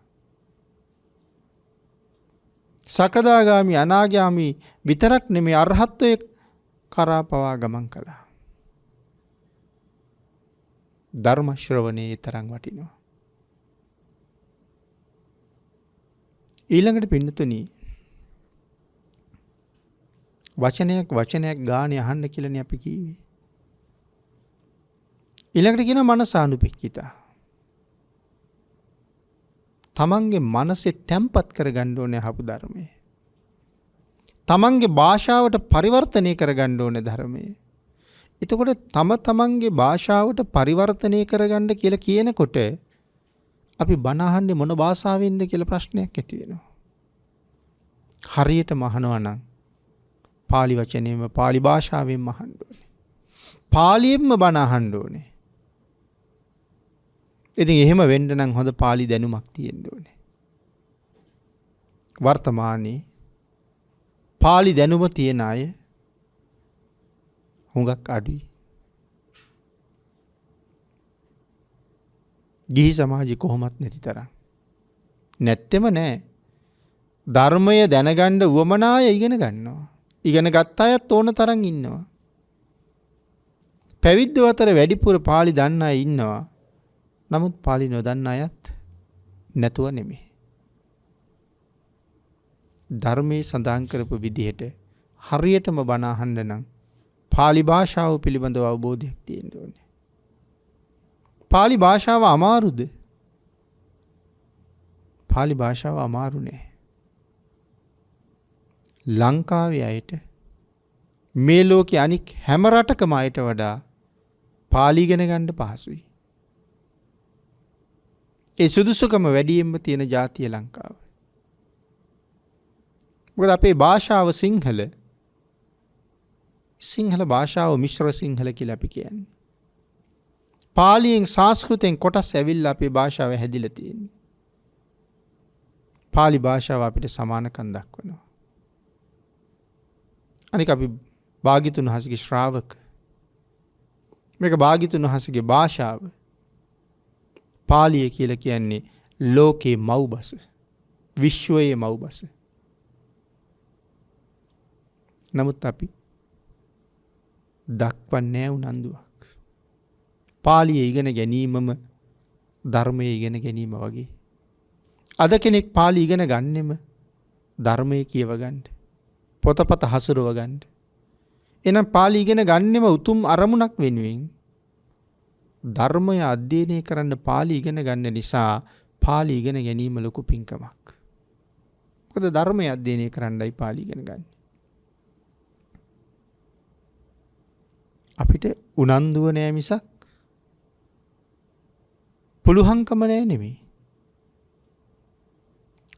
සකදාගාමි අනාගාමි විතරක් නෙමෙයි අරහත්ත්වයේ කරා පවා ගමන් කළා. ධර්ම ශ්‍රවණේ තරම් වටිනවා. ඊළඟට පින්නතුනි වචනයක් ගානේ අහන්න කියලානේ අපි කිව්වේ. ඊළඟට කියන මනසානුපෙක්කිතා. තමන්ගේ මනසේ තැම්පත් කරගන්න ඕනේ අහපු ධර්මයේ. තමන්ගේ භාෂාවට පරිවර්තනය කරගන්න ඕනේ ධර්මයේ. එතකොට තමන්ගේ භාෂාවට පරිවර්තනය කරගන්න කියලා කියනකොට අපි බණ අහන්නේ මොන භාෂාවෙන්ද කියලා ප්‍රශ්නයක් ඇති වෙනවා. හරියටම අහනවා නම් පාලි වචනයෙන්ම පාලි භාෂාවෙන්ම අහන්න ඕනේ. පාලියෙන්ම බණ අහන්න ඕනේ. ඉතින් එහෙම වෙන්න නම් හොඳ පාලි දැනුමක් තියෙන්න ඕනේ. වර්තමානයේ පාලි දැනුම තියෙන අය හුඟක් අඩුයි. ගිහි සමාජෙ කොහොමත් නැති තරම්. නැත්තෙම නෑ. ධර්මය දැනගන්න උවමනාය ඉගෙන ගන්නවා. ඉගෙන ගත්ත අයත් ඕන තරම් ඉන්නවා. පැවිද්දෝ අතර වැඩිපුර පාලි දන්න අය ඉන්නවා. නමුත් පාලි නොදන්න අයත් නැතුව නෙමෙයි. ධර්මයේ සඳහන් කරපු විදිහට හරියටම බණ අහන්න නම් පාලි භාෂාව පිළිබඳව අවබෝධයක් තියෙන්න ඕනේ. පාලි භාෂාව අමාරුද? පාලි භාෂාව අමාරු නෑ. ලංකාවේ අයට මේ ලෝකේ අනික් හැම රටකම අයට වඩා පාලි ඉගෙන ගන්න පහසුයි. ඒ සුදුසුකම වැඩියෙන්ම තියෙන ජාතිය ලංකාව. මොකද අපේ භාෂාව සිංහල භාෂාව මිශ්‍ර සිංහල කියලා අපි කියන්නේ. පාලියෙන් සංස්කෘතෙන් කොටස් ඇවිල්ලා අපේ භාෂාව හැදිලා තියෙන්නේ. පාලි භාෂාව අපිට සමානකම් දක්වනවා. අනික අපි භාග්‍යතුන් වහන්සේගේ ශ්‍රාවක. මේක භාග්‍යතුන් වහන්සේගේ භාෂාව. පාලිය කියලා කියන්නේ ලෝකේ මව්බස. විශ්වයේ මව්බස. නමුත් අපි දක්වන්නේ උනන්දුවක්. පාලිය ඉගෙන ගැනීමම ධර්මයේ ඉගෙන ගැනීම වගේ. අද කෙනෙක් පාලි ඉගෙන ගන්නෙම ධර්මයේ කියව ගන්න. පොතපත හසුරව ගන්න. එහෙනම් පාලි ඉගෙන ගන්නෙම උතුම් අරමුණක් වෙනුවෙන් ධර්මය අධ්‍යයනය කරන්න පාලි ඉගෙන ගන්න නිසා පාලි ඉගෙන ගැනීම ලොකු පින්කමක්. මොකද ධර්මය අධ්‍යයනය කරන්නයි පාලි ඉගෙන ගන්න. අපිට උනන්දුව නෑ මිසක් පුළුවන්කම නෑ නෙමෙයි.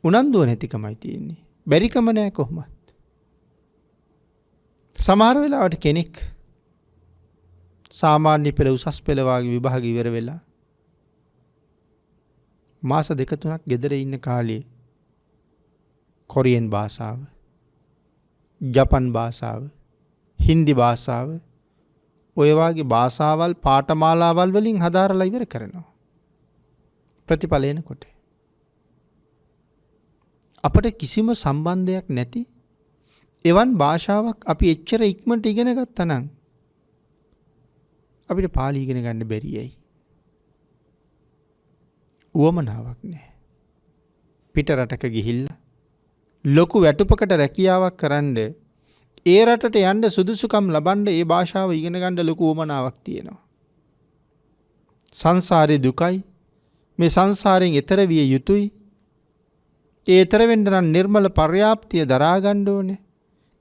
උනන්දුව නැතිකමයි තියෙන්නේ. බැරිකම නෑ කොහොමත්. සමහර වෙලාවට කෙනෙක් සාමාන්‍ය පෙළ උසස් පෙළ වාගේ විභාග ඉවර වෙලා මාස 2-3ක් ගෙදර ඉන්න කාලේ කොරියන් භාෂාව, ජපන් භාෂාව, හින්දි භාෂාව ඔය වාගේ භාෂාවල් පාඨමාලාවල් වලින් හදාරලා ඉවර කරනවා. ප්‍රතිඵල එනකොට අපට කිසිම සම්බන්ධයක් නැති එවන් භාෂාවක් අපි එච්චර ඉක්මනට ඉගෙන ගත්තා නම් අපිට පාලි ඉගෙන ගන්න බැරියයි. උවමනාවක් නැහැ. පිට රටක ගිහිල්ලා ලොකු වැටුපකට රැකියාවක් කරන්න ඒ රටට යන්න සුදුසුකම් ලබන්න ඒ භාෂාව ඉගෙන ගන්න ලොකු උවමනාවක් තියෙනවා. සංසාරේ දුකයි මේ සංසාරයෙන් එතර විය යුතුයි. ඒ එතර වෙන්න නම් නිර්මල පර්යාප්තිය දරා ගන්න ඕනේ.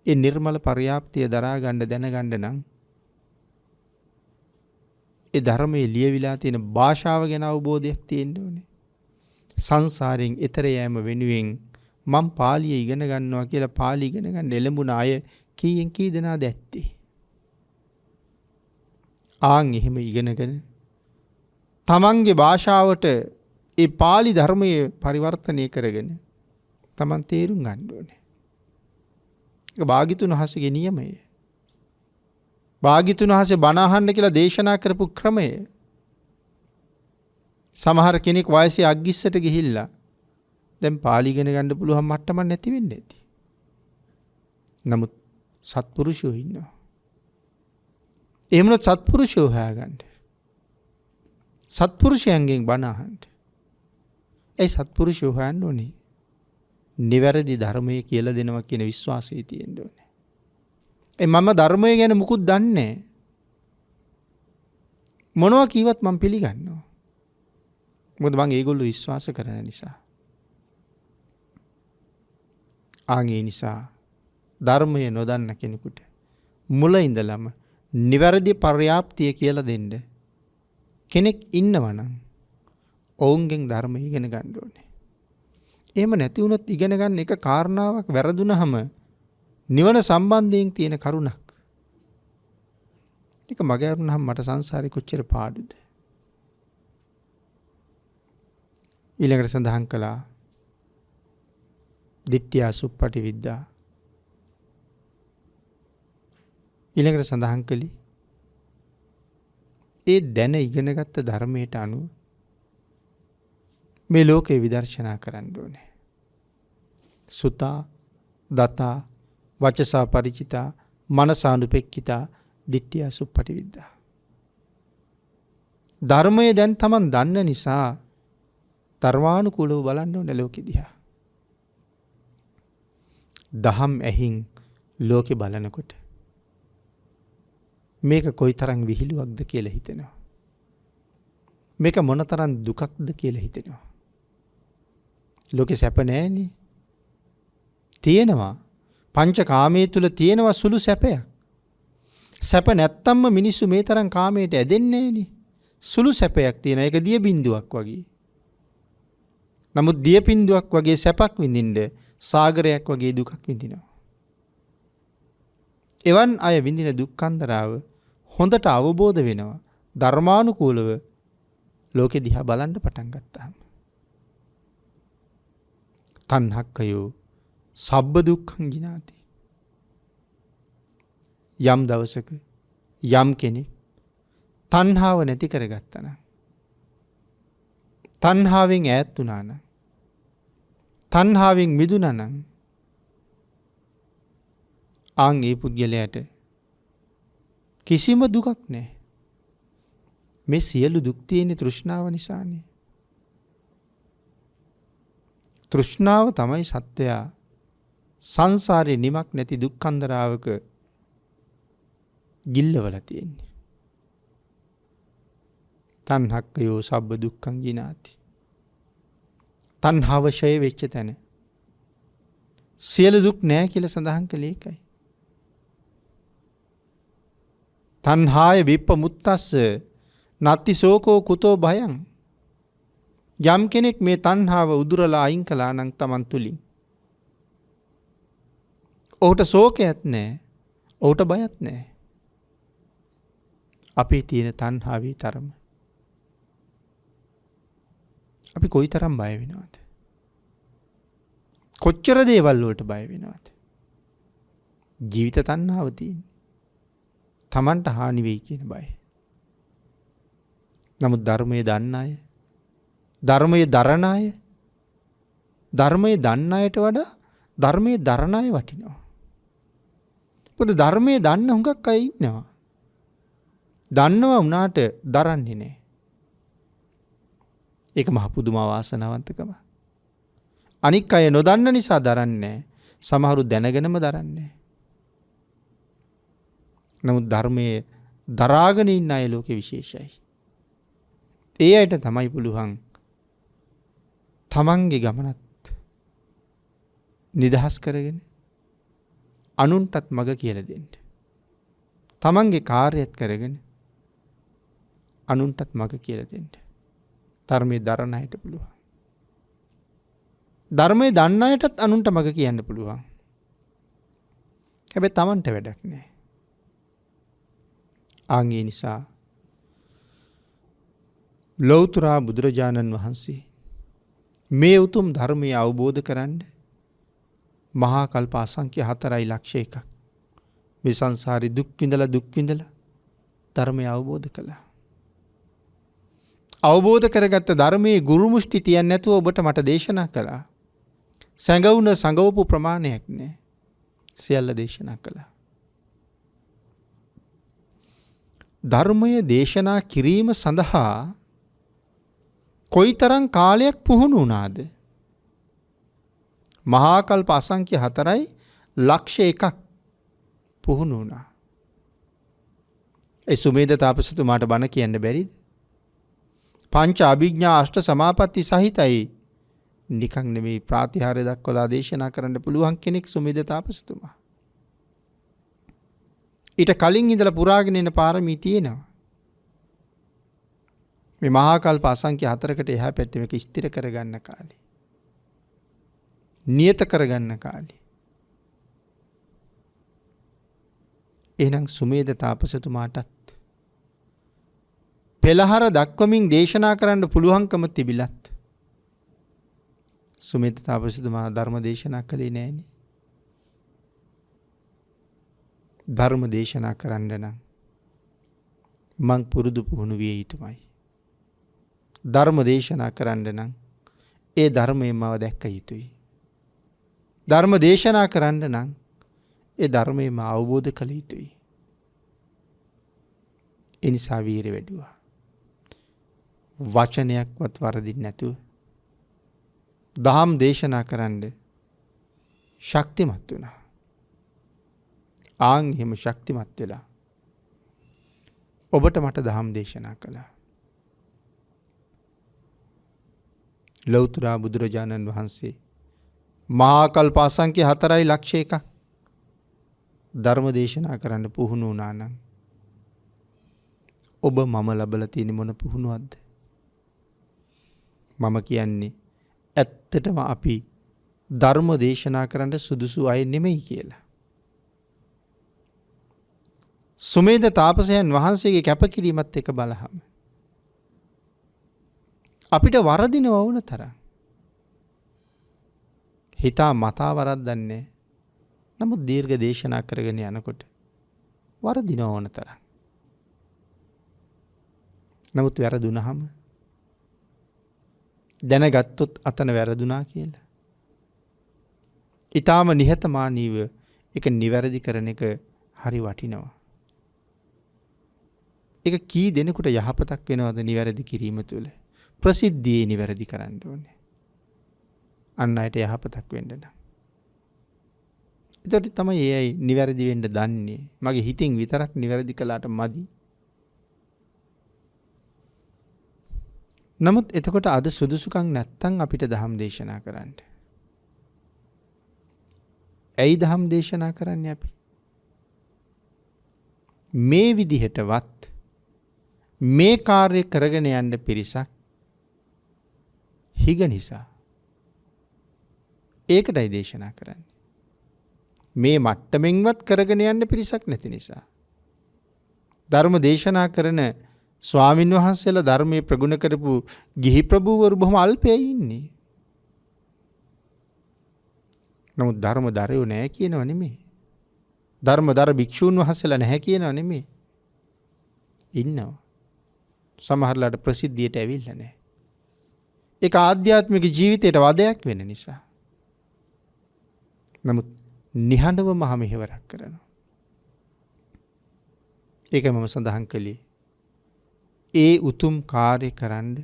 ඒ නිර්මල පර්යාප්තිය දරා ගන්න දැනගන්න නම් ඒ ධර්මයේ ලියවිලා තියෙන භාෂාව ගැන අවබෝධයක් තියෙන්න ඕනේ. සංසාරයෙන් එතර යෑම වෙනුවෙන් මම පාලිය ඉගෙන ගන්නවා කියලා පාලි ඉගෙන ගන්න එළඹුණ අය කීයෙන් කී දෙනාද ඇත්තේ? ආන් එහෙම ඉගෙනගෙන තමන්ගේ භාෂාවට ඒ පාලි ධර්මයේ පරිවර්තනය කරගෙන තමන් තේරුම් ගන්න ඕනේ. ඒක භාග්‍යතුන් වහන්සේගේ නියමය. භාග්‍යතුන් වහන්සේ බණ අහන්න කියලා දේශනා කරපු ක්‍රමය. සමහර කෙනෙක් වයසේ අග්ගිස්සට ගිහිල්ලා දැන් පාලි ඉගෙන ගන්න පුළුවන් මට්ටමක් නැති වෙන්නේ නැති. නමුත් සත්පුරුෂයෝ ඉන්නවා. එහෙමනොත් සත්පුරුෂයෝ හොයාගන්න. සත්පුරුෂයන්ගෙන් බණ අහන්න. ඒ සත්පුරුෂයෝ හොයන්න ඕනේ. නිවැරදි ධර්මයේ කියලා දෙනවා කියන විශ්වාසය තියෙන්න ඕනේ. මම ධර්මය ගැන මුකුත් දන්නේ නැහැ. මොනවා කිව්වත් මම පිළිගන්නවා. මොකද මම ඒගොල්ලෝ විශ්වාස කරන නිසා. ආන්ගේ නිසා ධර්මය නොදන්න කෙනෙකුට මුල ඉඳලම නිවැරදි පර්යාප්තිය කියලා දෙන්න කෙනෙක් ඉන්නවනම් ඔවුන්ගෙන් ධර්මය ඉගෙන ගන්න ඕනේ. එහෙම නැති වුණොත් ඉගෙන ගන්න එක කාරණාවක් වැරදුනහම නිවන සම්බන්ධයෙන් තියෙන කරුණක්. ඒක මගේ අරුණහම මට සංසාරේ කොච්චර පාඩුද. ඊළඟට සඳහන් කළා දිට්ඨිය සුප්පටි විද්‍යා. ඊළඟට සඳහන් කළේ ඒ දැන ඉගෙනගත්ත ධර්මයට අනුව මේ ලෝකේ විදර්ශනා කරන්න ඕනේ. සුතා, දතා, වචසා පරිචිතා, මනසානුපෙක්ඛිතා, දිට්ඨිය සුප්පටි විද්‍යා. ධර්මයේ දැන් Taman දන්න නිසා ධර්මානුකූලව බලන්න ඕනේ ලෝකෙ දිහා. දහම් ඇහින් ලෝකෙ බලනකොට මේක කොයිතරම් විහිළුවක්ද කියලා හිතෙනවා. මේක මොනතරම් දුකක්ද කියලා හිතෙනවා. ලෝකෙ සැප නැහැනේ. තියෙනවා. පංචකාමයේ තුල තියෙනවා සුළු සැපයක්. සැප නැත්තම්ම මිනිස්සු මේ තරම් කාමයට ඇදෙන්නේ නැහනේ. සුළු සැපයක් තියෙන. ඒක දිය බින්දුවක් වගේ. නමුත් දිය බින්දුවක් වගේ සැපක් විඳින්න සාගරයක් වගේ දුකක් විඳිනවා. එවන් අය විඳින දුක්ඛන්දරාව හොඳට අවබෝධ වෙනවා. ධර්මානුකූලව ලෝකෙ දිහා බලන්න පටන් ගත්තාම. තණ්හක්කයෝ සබ්බ දුක්ඛං ජිනාති. යම් දවසක යම් කෙනෙක් තණ්හාව නැති කරගත්තා නම්, තණ්හාවෙන් ඈත් වුණා නම්, තණ්හාවෙන් මිදුණා නම්, ආන් ඒ පුද්ගලයාට කිසිම දුකක් නැහැ. මේ සියලු දුක් තියෙන්නේ තෘෂ්ණාව නිසානේ. තෘෂ්ණාව තමයි සත්‍යය සංසාරේ නිමක් නැති දුක්ඛන්දරාවක ගිල්ලවලා තියෙන්නේ. තණ්හක්කයෝ සබ්බ දුක්ඛං ජිනාති. තණ්හාව ඡය වෙච්ච තැන සියලු දුක් නැහැ කියලා සඳහන් කළේ ඒකයි. තණ්හාය විප්පමුත්තස්ස නත්ති සෝකෝ කුතෝ භයං. යම් කෙනෙක් මේ තණ්හාව උදුරලා අයින් කළා නම් Taman තුලින් ඔහුට ශෝකයක් නැහැ, ඔහුට බයක් නැහැ. අපේ තියෙන තණ්හාවේ තරම අපි කොයිතරම් බය වෙනවද? කොච්චර දේවල් වලට බය වෙනවද? ජීවිත තණ්හාව තියෙන්නේ. තමන්ට හානි වෙයි කියන බය. නමුත් ධර්මයේ දන්න අය, ධර්මයේ දරන අය, ධර්මයේ දන්න අයට වඩා ධර්මයේ දරන අය වටිනවා. මොකද ධර්මයේ දන්න හුඟක් අය ඉන්නවා. දන්නවා වුණාට දරන්නේ නැහැ. ඒක මහ පුදුම වාසනාවන්තකම. අනික් අය නොදන්න නිසා දරන්නේ නැහැ. සමහරු දැනගෙනම දරන්නේ නැහැ. නමුත් ධර්මයේ දරාගෙන ඉන්න අය ලෝකේ විශේෂයි. ඒ අයට තමයි පුළුවන් තමන්ගේ ගමනත් නිදහස් කරගෙන අනුන්ටත් මඟ කියලා දෙන්න. තමන්ගේ කාර්යයත් කරගෙන අනුන්ටත් මඟ කියලා දෙන්න. ධර්මයේ දරන අයට පුළුවන්. ධර්මයේ දන්න අයටත් අනුන්ට මඟ කියන්න පුළුවන්. හැබැයි තමන්ට වැඩක් නැහැ. ආන්ගේ නිසා ලෞතර බුදුරජාණන් වහන්සේ මේ උතුම් ධර්මය අවබෝධ කරන්න මහා කල්ප අසංඛ්‍ය 4.1 මේ සංසාරේ දුක් විඳලා ධර්මය අවබෝධ කළා. අවබෝධ කරගත්ත ධර්මයේ ගුරු මුෂ්ටි තියන්නේ නැතුව ඔබට මට දේශනා කළා. සංගවපු ප්‍රමාණයක් නෑ. සියල්ල දේශනා කළා. ධර්මය දේශනා කිරීම සඳහා කොයිතරම් කාලයක් පුහුණු වුණාද? මහා කල්ප අසංඛ්‍ය 4.1 පුහුණු වුණා. ඒ සුමේද තාපසතුමාට බණ කියන්න බැරිද? පංච අභිඥා අෂ්ට සමාපatti සහිතයි. නිකන් නෙමෙයි ප්‍රාතිහාර්ය දක්වලා දේශනා කරන්න පුළුවන් කෙනෙක් සුමේද තාපසතුමා. ඊට කලින් ඉඳලා පුරාගෙන එන පාරමී තියෙනවා. මේ මහා කල්ප අසංඛ්‍ය 4කට එහා පැත්තේ මේක ස්ථිර කරගන්න කාලේ. නියත කරගන්න කාලේ. එහෙනම් සුමේද තාපසතුමාටත් පෙළහර දක්වමින් දේශනා කරන්න පුළුවන්කම තිබිලත් සුමේද තාපසතුමා ධර්ම දේශනා කළේ නෑනේ. ධර්ම දේශනා කරන්න නම් මං පුරුදු පුහුණු විය යුතුමයි. ධර්ම දේශනා කරන්න නම් ඒ ධර්මයෙන්ම දැක්ක යුතුයි. ධර්ම දේශනා කරන්න නම් ඒ ධර්මයෙන්ම අවබෝධ කළ යුතුයි. ඒ නිසා වීරිය වැඩුවා. වචනයක්වත් වරදින් නැතුව දහම් දේශනා කරන්න ශක්තිමත් වුණා. ආන් එහෙම ශක්තිමත් වෙලා ඔබට මට දහම් දේශනා කළා. ලෞතර බුදුරජාණන් වහන්සේ මහා කල්ප අසංඛ්‍ය 4.1 ධර්ම දේශනා කරන්න පුහුණු වුණා නම් ඔබ මම ලබලා තියෙන මොන පුහුණුවක්ද? මම කියන්නේ ඇත්තටම අපි ධර්ම දේශනා කරන්න සුදුසු අය නෙමෙයි කියලා. සුමේද තාපසයන් වහන්සේගේ කැපකිරීමත් එක බලහම අපිට වරදිනව වුණ තරම් හිතා මතා වරද්දන්නේ. නමුත් දීර්ඝ දේශනා කරගෙන යනකොට වරදිනව ඕන තරම්. නමුත් වැරදුනහම දැනගත්තොත් අතන වැරදුනා කියලා. ඊටාම නිහතමානීව ඒක නිවැරදි කරන එක හරි වටිනවා. ඒක කී දෙනෙකුට යහපතක් වෙනවද නිවැරදි කිරීම තුළ? ප්‍රසිද්ධියේ නිවැරදි කරන්න ඕනේ. අන් අයට යහපතක් වෙන්න නම්. එතකොට තමයි ඒ නිවැරදි වෙන්න දන්නේ. මගේ හිතින් විතරක් නිවැරදි කළාට මදි. නමුත් එතකොට අද සුදුසුකම් නැත්තම් අපිට ධම් දේශනා කරන්න. ඇයි ධම් දේශනා කරන්නේ අපි? මේ විදිහටවත් මේ කාර්ය කරගෙන යන්න පිරිසක් හිග නිසා. ඒකටයි දේශනා කරන්නේ. මේ මට්ටමින්වත් කරගෙන යන්න පිරිසක් නැති නිසා. ධර්ම දේශනා කරන ස්වාමින් වහන්සේලා ධර්මයේ ප්‍රගුණ කරපු ගිහි ප්‍රභූවරු බොහොම අල්පයයි ඉන්නේ. නමුත් ධර්ම දරයෝ නැහැ කියනව නෙමෙයි. ධර්මදර භික්ෂූන් වහන්සේලා නැහැ කියනව නෙමෙයි. ඉන්නවා. සමහරලාට ප්‍රසිද්ධියට ඇවිල්ලා නැහැ. ඒක ආධ්‍යාත්මික ජීවිතයට වදයක් වෙන නිසා. නමුත් නිහඬව මහ මෙහෙවරක් කරනවා. ඒක මම සඳහන් කළේ. ඒ උතුම් කාර්ය කරන්න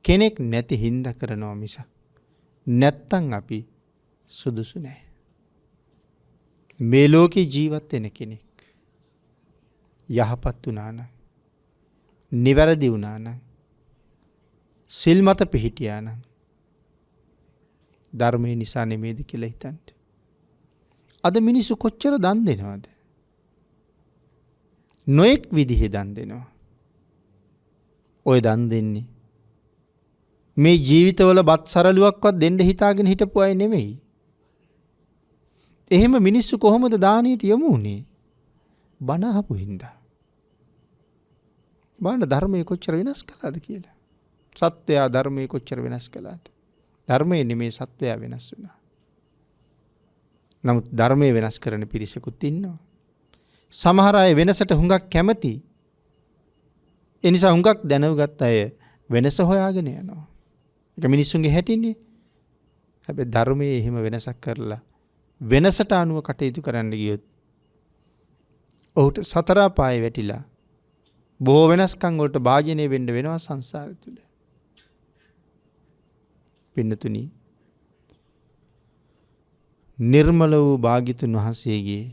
කෙනෙක් නැති හින්දා කරනවා මිස නැත්තම් අපි සුදුසු නැහැ. මේ ලෝකේ ජීවත් වෙන කෙනෙක් යහපත් වුණා නම්, නිවැරදි වුණා නම්, සිල් මත පිහිටියා නම් ධර්මයේ නිසා නෙමෙයිද කියලා හිතන්න. අද මිනිස්සු කොච්චර දන් දෙනවද? නොඑක් විදිහේ දන් දෙනවා. ඔය දන් දෙන්නේ මේ ජීවිතවල බත් සරලුවක්වත් දෙන්න හිතාගෙන හිටපු අය නෙමෙයි. එහෙම මිනිස්සු කොහොමද දානෙට යොමු වුනේ? බණ අහපු හින්දා. බලන්න ධර්මයේ කොච්චර වෙනස් කළාද කියලා. සත්‍යය ධර්මයේ කොච්චර වෙනස් කළාද? ධර්මයේ නෙමේ සත්‍යය වෙනස් වුණා. නමුත් ධර්මයේ වෙනස් කරන පිරිසකුත් ඉන්නවා. සමහර අය වෙනසට හුඟක් කැමති. ඒ නිසා හුඟක් දැනුගත් අය වෙනස හොයාගෙන යනවා. ඒක මිනිස්සුන්ගේ හැටිනේ. හැබැයි ධර්මයේ එහෙම වෙනසක් කරලා වෙනසට අනුව කටයුතු කරන්න ගියොත් ඔහුට සතර පායේ වැටිලා බොහෝ වෙනස්කම් වලට භාජනය වෙන්න වෙනවා සංසාරය තුල. පින්නතුනි, නිර්මල වූ භාග්‍යතුන් වහන්සේගේ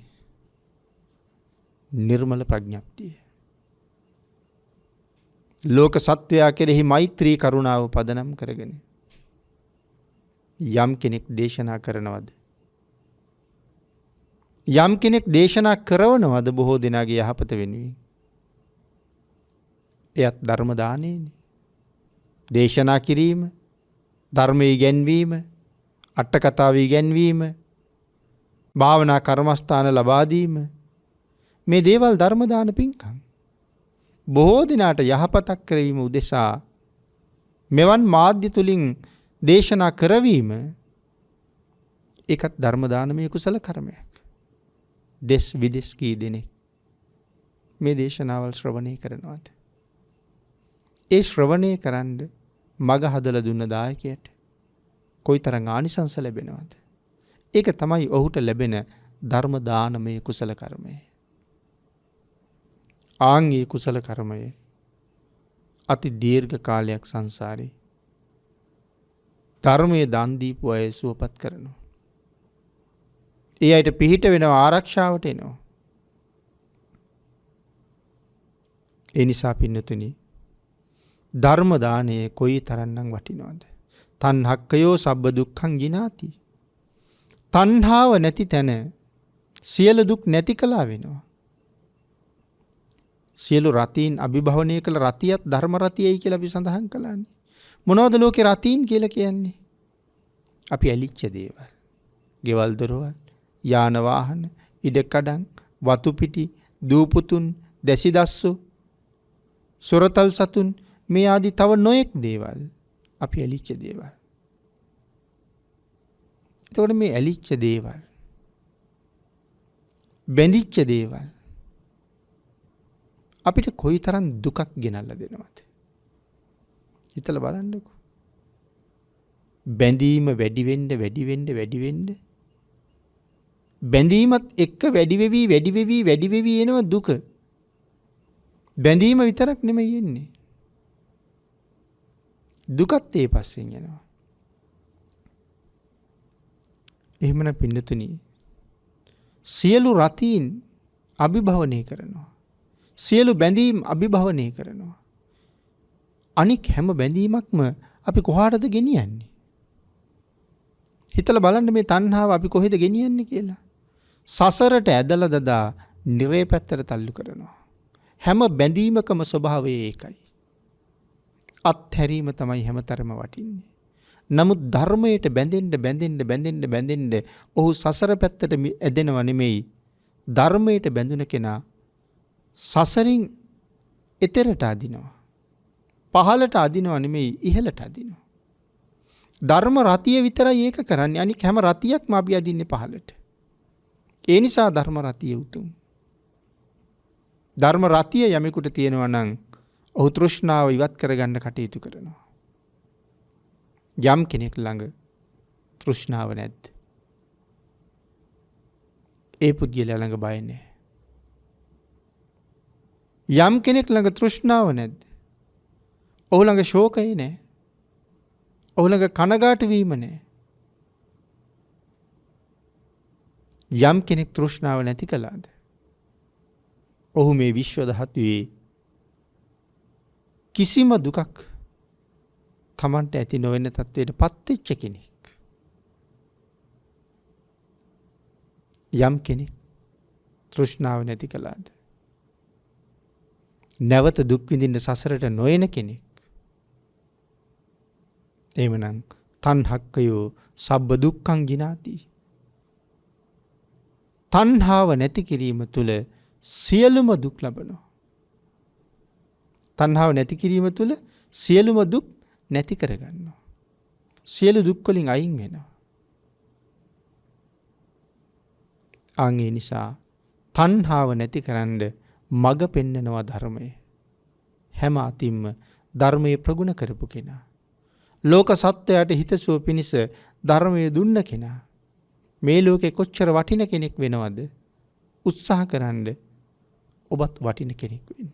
නිර්මල ප්‍රඥප්තිය, ලෝක සත්වයා කෙරෙහි මෛත්‍රී කරුණාව පදනම් කරගෙන යම් කෙනෙක් දේශනා කරනවද, යම් කෙනෙක් දේශනා කරනවද බොහෝ දෙනාගේ යහපත වෙනුවෙන්, එයත් ධර්ම දානයනේ. දේශනා කිරීම, ධර්මයේ ඉගැන්වීම, අට කතාව ඉගැන්වීම, භාවනා කර්මස්ථාන ලබා දීම, මේ දේවල් ධර්ම දාන පින්කම්. බොහෝ දිනාට යහපතක් කරවීම උදෙසා මෙවන් මාධ්‍ය තුලින් දේශනා කරවීම, ඒකත් ධර්ම දානමය කුසල කර්මයක්. දෙස් විදෙස් කී දෙනෙක් මේ දේශනාවල් ශ්‍රවණය කරනවාද? ඒ ශ්‍රවණය කරන්න මග හදලා දුන්න දායකයට කොයිතරම් ආනිසංස ලැබෙනවද? ඒක තමයි ඔහුට ලැබෙන ධර්ම දානමය කුසල කර්මය. ආන්ගේ කුසල කර්මය අති දීර්ඝ කාලයක් සංසාරේ ධර්මයේ දන් දීපු අය සුවපත් කරනවා. ඒ අයට පිහිට වෙනවා, ආරක්ෂාවට එනවා. ඒ නිසා පින්නතුනි, ධර්ම දානය කොයි තරම්නම් වටිනවද? තණ්හක්කයෝ සබ්බ දුක්ඛං ජිනාති. තණ්හාව නැති තැන සියලු දුක් නැති කළා වෙනවා. සියලු රතීන් අභිභවනය කළ රතියත් ධර්ම රතියයි කියලා අපි සඳහන් කළානේ. මොනවද ලෝකේ රතීන් කියලා කියන්නේ? අපි ඇලිච්ච දේවල්. ගෙවල් දොරවල්, යාන වාහන, ඉඩකඩම්, වතු පිටි, දූපුතුන්, දැසිදස්සු, සොරතල් සතුන්, මේ ආදී තව නොයෙක් දේවල් අපි ඇලිච්ච දේවල්. එතකොට මේ ඇලිච්ච දේවල්, බැඳිච්ච දේවල් අපිට කොයිතරම් දුකක් ගෙනල්ලා දෙනවද? හිතලා බලන්නකෝ. බැඳීම වැඩි වෙන්න වැඩි වෙන්න වැඩි වෙන්න බැඳීමත් එක්ක වැඩි වෙවි එනවා දුක. බැඳීම විතරක් නෙමෙයි එන්නේ, දුකත් ඒ පස්සෙන් යනවා. එහෙමනම් පින්නතුනි, සියලු රතීන් අභිභවනය කරනවා, සියලු බැඳීම් අභිභවනය කරනවා. අනික් හැම බැඳීමක්ම අපි කොහාටද ගෙනියන්නේ? හිතලා බලන්න මේ තණ්හාව අපි කොහෙද ගෙනියන්නේ කියලා. සසරට ඇදලා දදා නිරේ පැත්තට තල්ලු කරනවා. හැම බැඳීමකම ස්වභාවය ඒකයි. අත්හැරීම තමයි හැමතරම වටින්නේ. නමුත් ධර්මයට බැඳෙන්න ඔහු සසර පැත්තට ඇදෙනව නෙමෙයි. ධර්මයට බැඳුන කෙනා සසරින් එතරට අදිනවා. පහළට අදිනව නෙමෙයි, ඉහළට අදිනවා. ධර්ම රතිය විතරයි ඒක කරන්නේ. අනික හැම රතියක්ම අපි අදින්නේ පහළට. ඒ නිසා ධර්ම රතිය උතුම්. ධර්ම රතිය යමෙකුට තියෙනවා නම් ඔහු තෘෂ්ණාව ඉවත් කරගන්න කටයුතු කරනවා. යම් කෙනෙක් ළඟ තෘෂ්ණාව නැද්ද? ඒ පුද්ගලයා ළඟ බය නැහැ. යම් කෙනෙක් ළඟ තෘෂ්ණාව නැද්ද? ඔහු ළඟ ශෝකය නැහැ. ඔහු ළඟ කනගාටු වීම නැහැ. යම් කෙනෙක් තෘෂ්ණාව නැති කළාද? ඔහු මේ විශ්ව ධාතුවේ කිසිම දුකක් තමන්ට ඇති නොවන තත්වයට පත්වෙච්ච කෙනෙක්. යම් කෙනෙක් තෘෂ්ණාව නැති කළාද? නැවත දුක් විඳින්න සසරට නොයන කෙනෙක්. එහෙමනම් තණ්හක්කයෝ සබ්බ දුක්ඛං ජිනාති. තණ්හාව නැති කිරීම තුළ සියලුම දුක් ලබනවා. තණ්හාව නැති කිරීම තුළ සියලුම දුක් නැති කරගන්නවා. සියලු දුක් වලින් අයින් වෙනවා. ඒ නිසා තණ්හාව නැති කරන්න මඟ පෙන්නනවා ධර්මය. හැම අතින්ම ධර්මයේ ප්‍රගුණ කරපු කෙනා. ලෝක සත්වයාට හිතසුව පිණිස ධර්මයේ දුන්න කෙනා. මේ ලෝකේ කොච්චර වටින කෙනෙක් වෙනවද? උත්සාහ කරන්න ඔබත් වටින කෙනෙක් වෙන්න.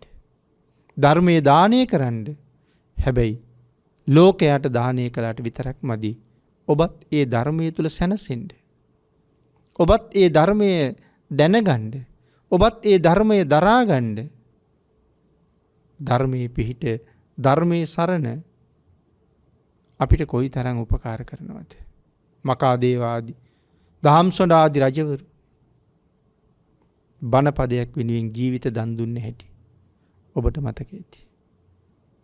ධර්මයේ දානය කරන්න. හැබැයි ලෝකයට දානය කළාට විතරක් මදි. ඔබත් ඒ ධර්මයේ තුල සැනසෙන්න. ඔබත් ඒ ධර්මයේ දැනගන්න. ඔබත් ඒ ධර්මයේ දරාගන්න. ධර්මයේ පිහිට ධර්මයේ සරණ අපිට කොයිතරම් උපකාර කරනවද? මකාදේවාදී දහම්සොඬාදී රජවරු බණපදයක් වෙනුවෙන් ජීවිත දන් දුන්නේ හැටි ඔබට මතක ඇති.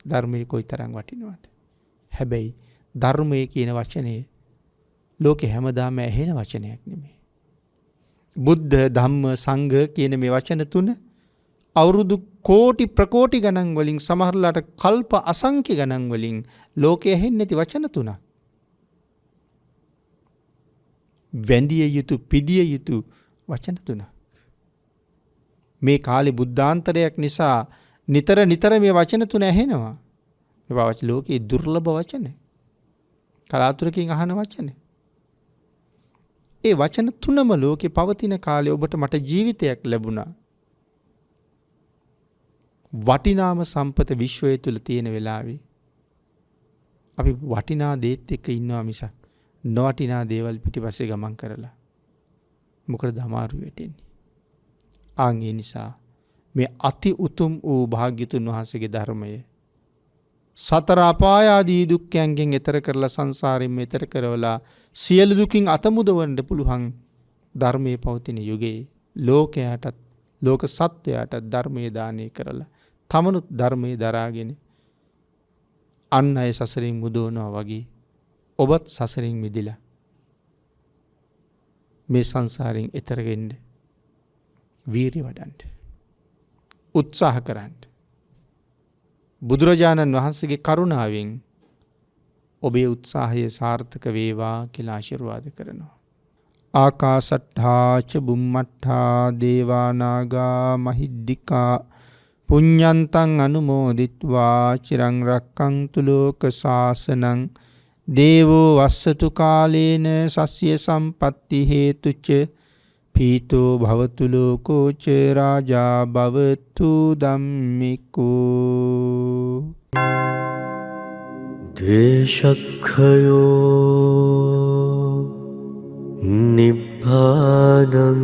ධර්මයේ කොයිතරම් වටිනවද? හැබැයි ධර්මයේ කියන වචනේ ලෝකේ හැමදාම ඇහෙන වචනයක් නෙමෙයි. බුද්ධ ධම්ම සංඝ කියන මේ වචන තුන අවුරුදු කෝටි ප්‍රකෝටි ගණන් වලින් සමහරලාට කල්ප අසංඛ්‍ය ගණන් වලින් ලෝකයේ ඇහෙන්නේ නැති වචන තුනක්. වැඳිය යුතු පිදිය යුතු වචන තුනක්. මේ කාලේ බුද්ධාන්තරයක් නිසා නිතර මේ වචන තුන ඇහෙනවා. මේ වචන ලෝකේ දුර්ලභ වචන. කලාතුරකින් අහන වචන. ඒ වචන තුනම ලෝකේ පවතින කාලේ ඔබට මට ජීවිතයක් ලැබුණා. වටිනාම සම්පත විශ්වය තුල තියෙන වෙලාවේ අපි වටිනා දේත් එක්ක ඉන්නවා මිසක් නොවටිනා දේවල් පිටිපස්සේ ගමන් කරලා මොකද අමාරු වෙටෙන්නේ. ඒ නිසා මේ අති උතුම් වූ භාග්‍යතුන් වහන්සේගේ ධර්මය සතර අපාය ආදී දුක්ඛයන්ගෙන් එතර කරලා සංසාරයෙන් එතර කරවලා සියලු දුකින් අත මුදවන්න පුළුවන් ධර්මයේ පවතින යුගයේ ලෝකයටත් ලෝක සත්වයාටත් ධර්මයේ දානය කරලා තමනුත් ධර්මයේ දරාගෙන අන් අය සසරින් මුදවනවා වගේ ඔබත් සසරින් මිදිලා මේ සංසාරයෙන් එතර වෙන්න වීරිය වඩන්න උත්සාහ කරන්න. බුදුරජාණන් වහන්සේගේ කරුණාවෙන් ඔබේ උත්සාහය සාර්ථක වේවා කියලා ආශිර්වාද කරනවා. ආකාසට්ඨා ච බුම්මට්ඨා දේවා නාග මහිද්దికා පුඤ්ඤන්තං අනුමෝදිත්වා චිරං රක්ඛන්තු ලෝක සාසනං දේවෝ වස්සතු කාලේන සස්්‍ය සම්පatti හේතුච පීතෝ භවතු ලෝකෝ ච රාජා භවතු ධම්මිකෝ දේශක්ඛයෝ නිබ්බානං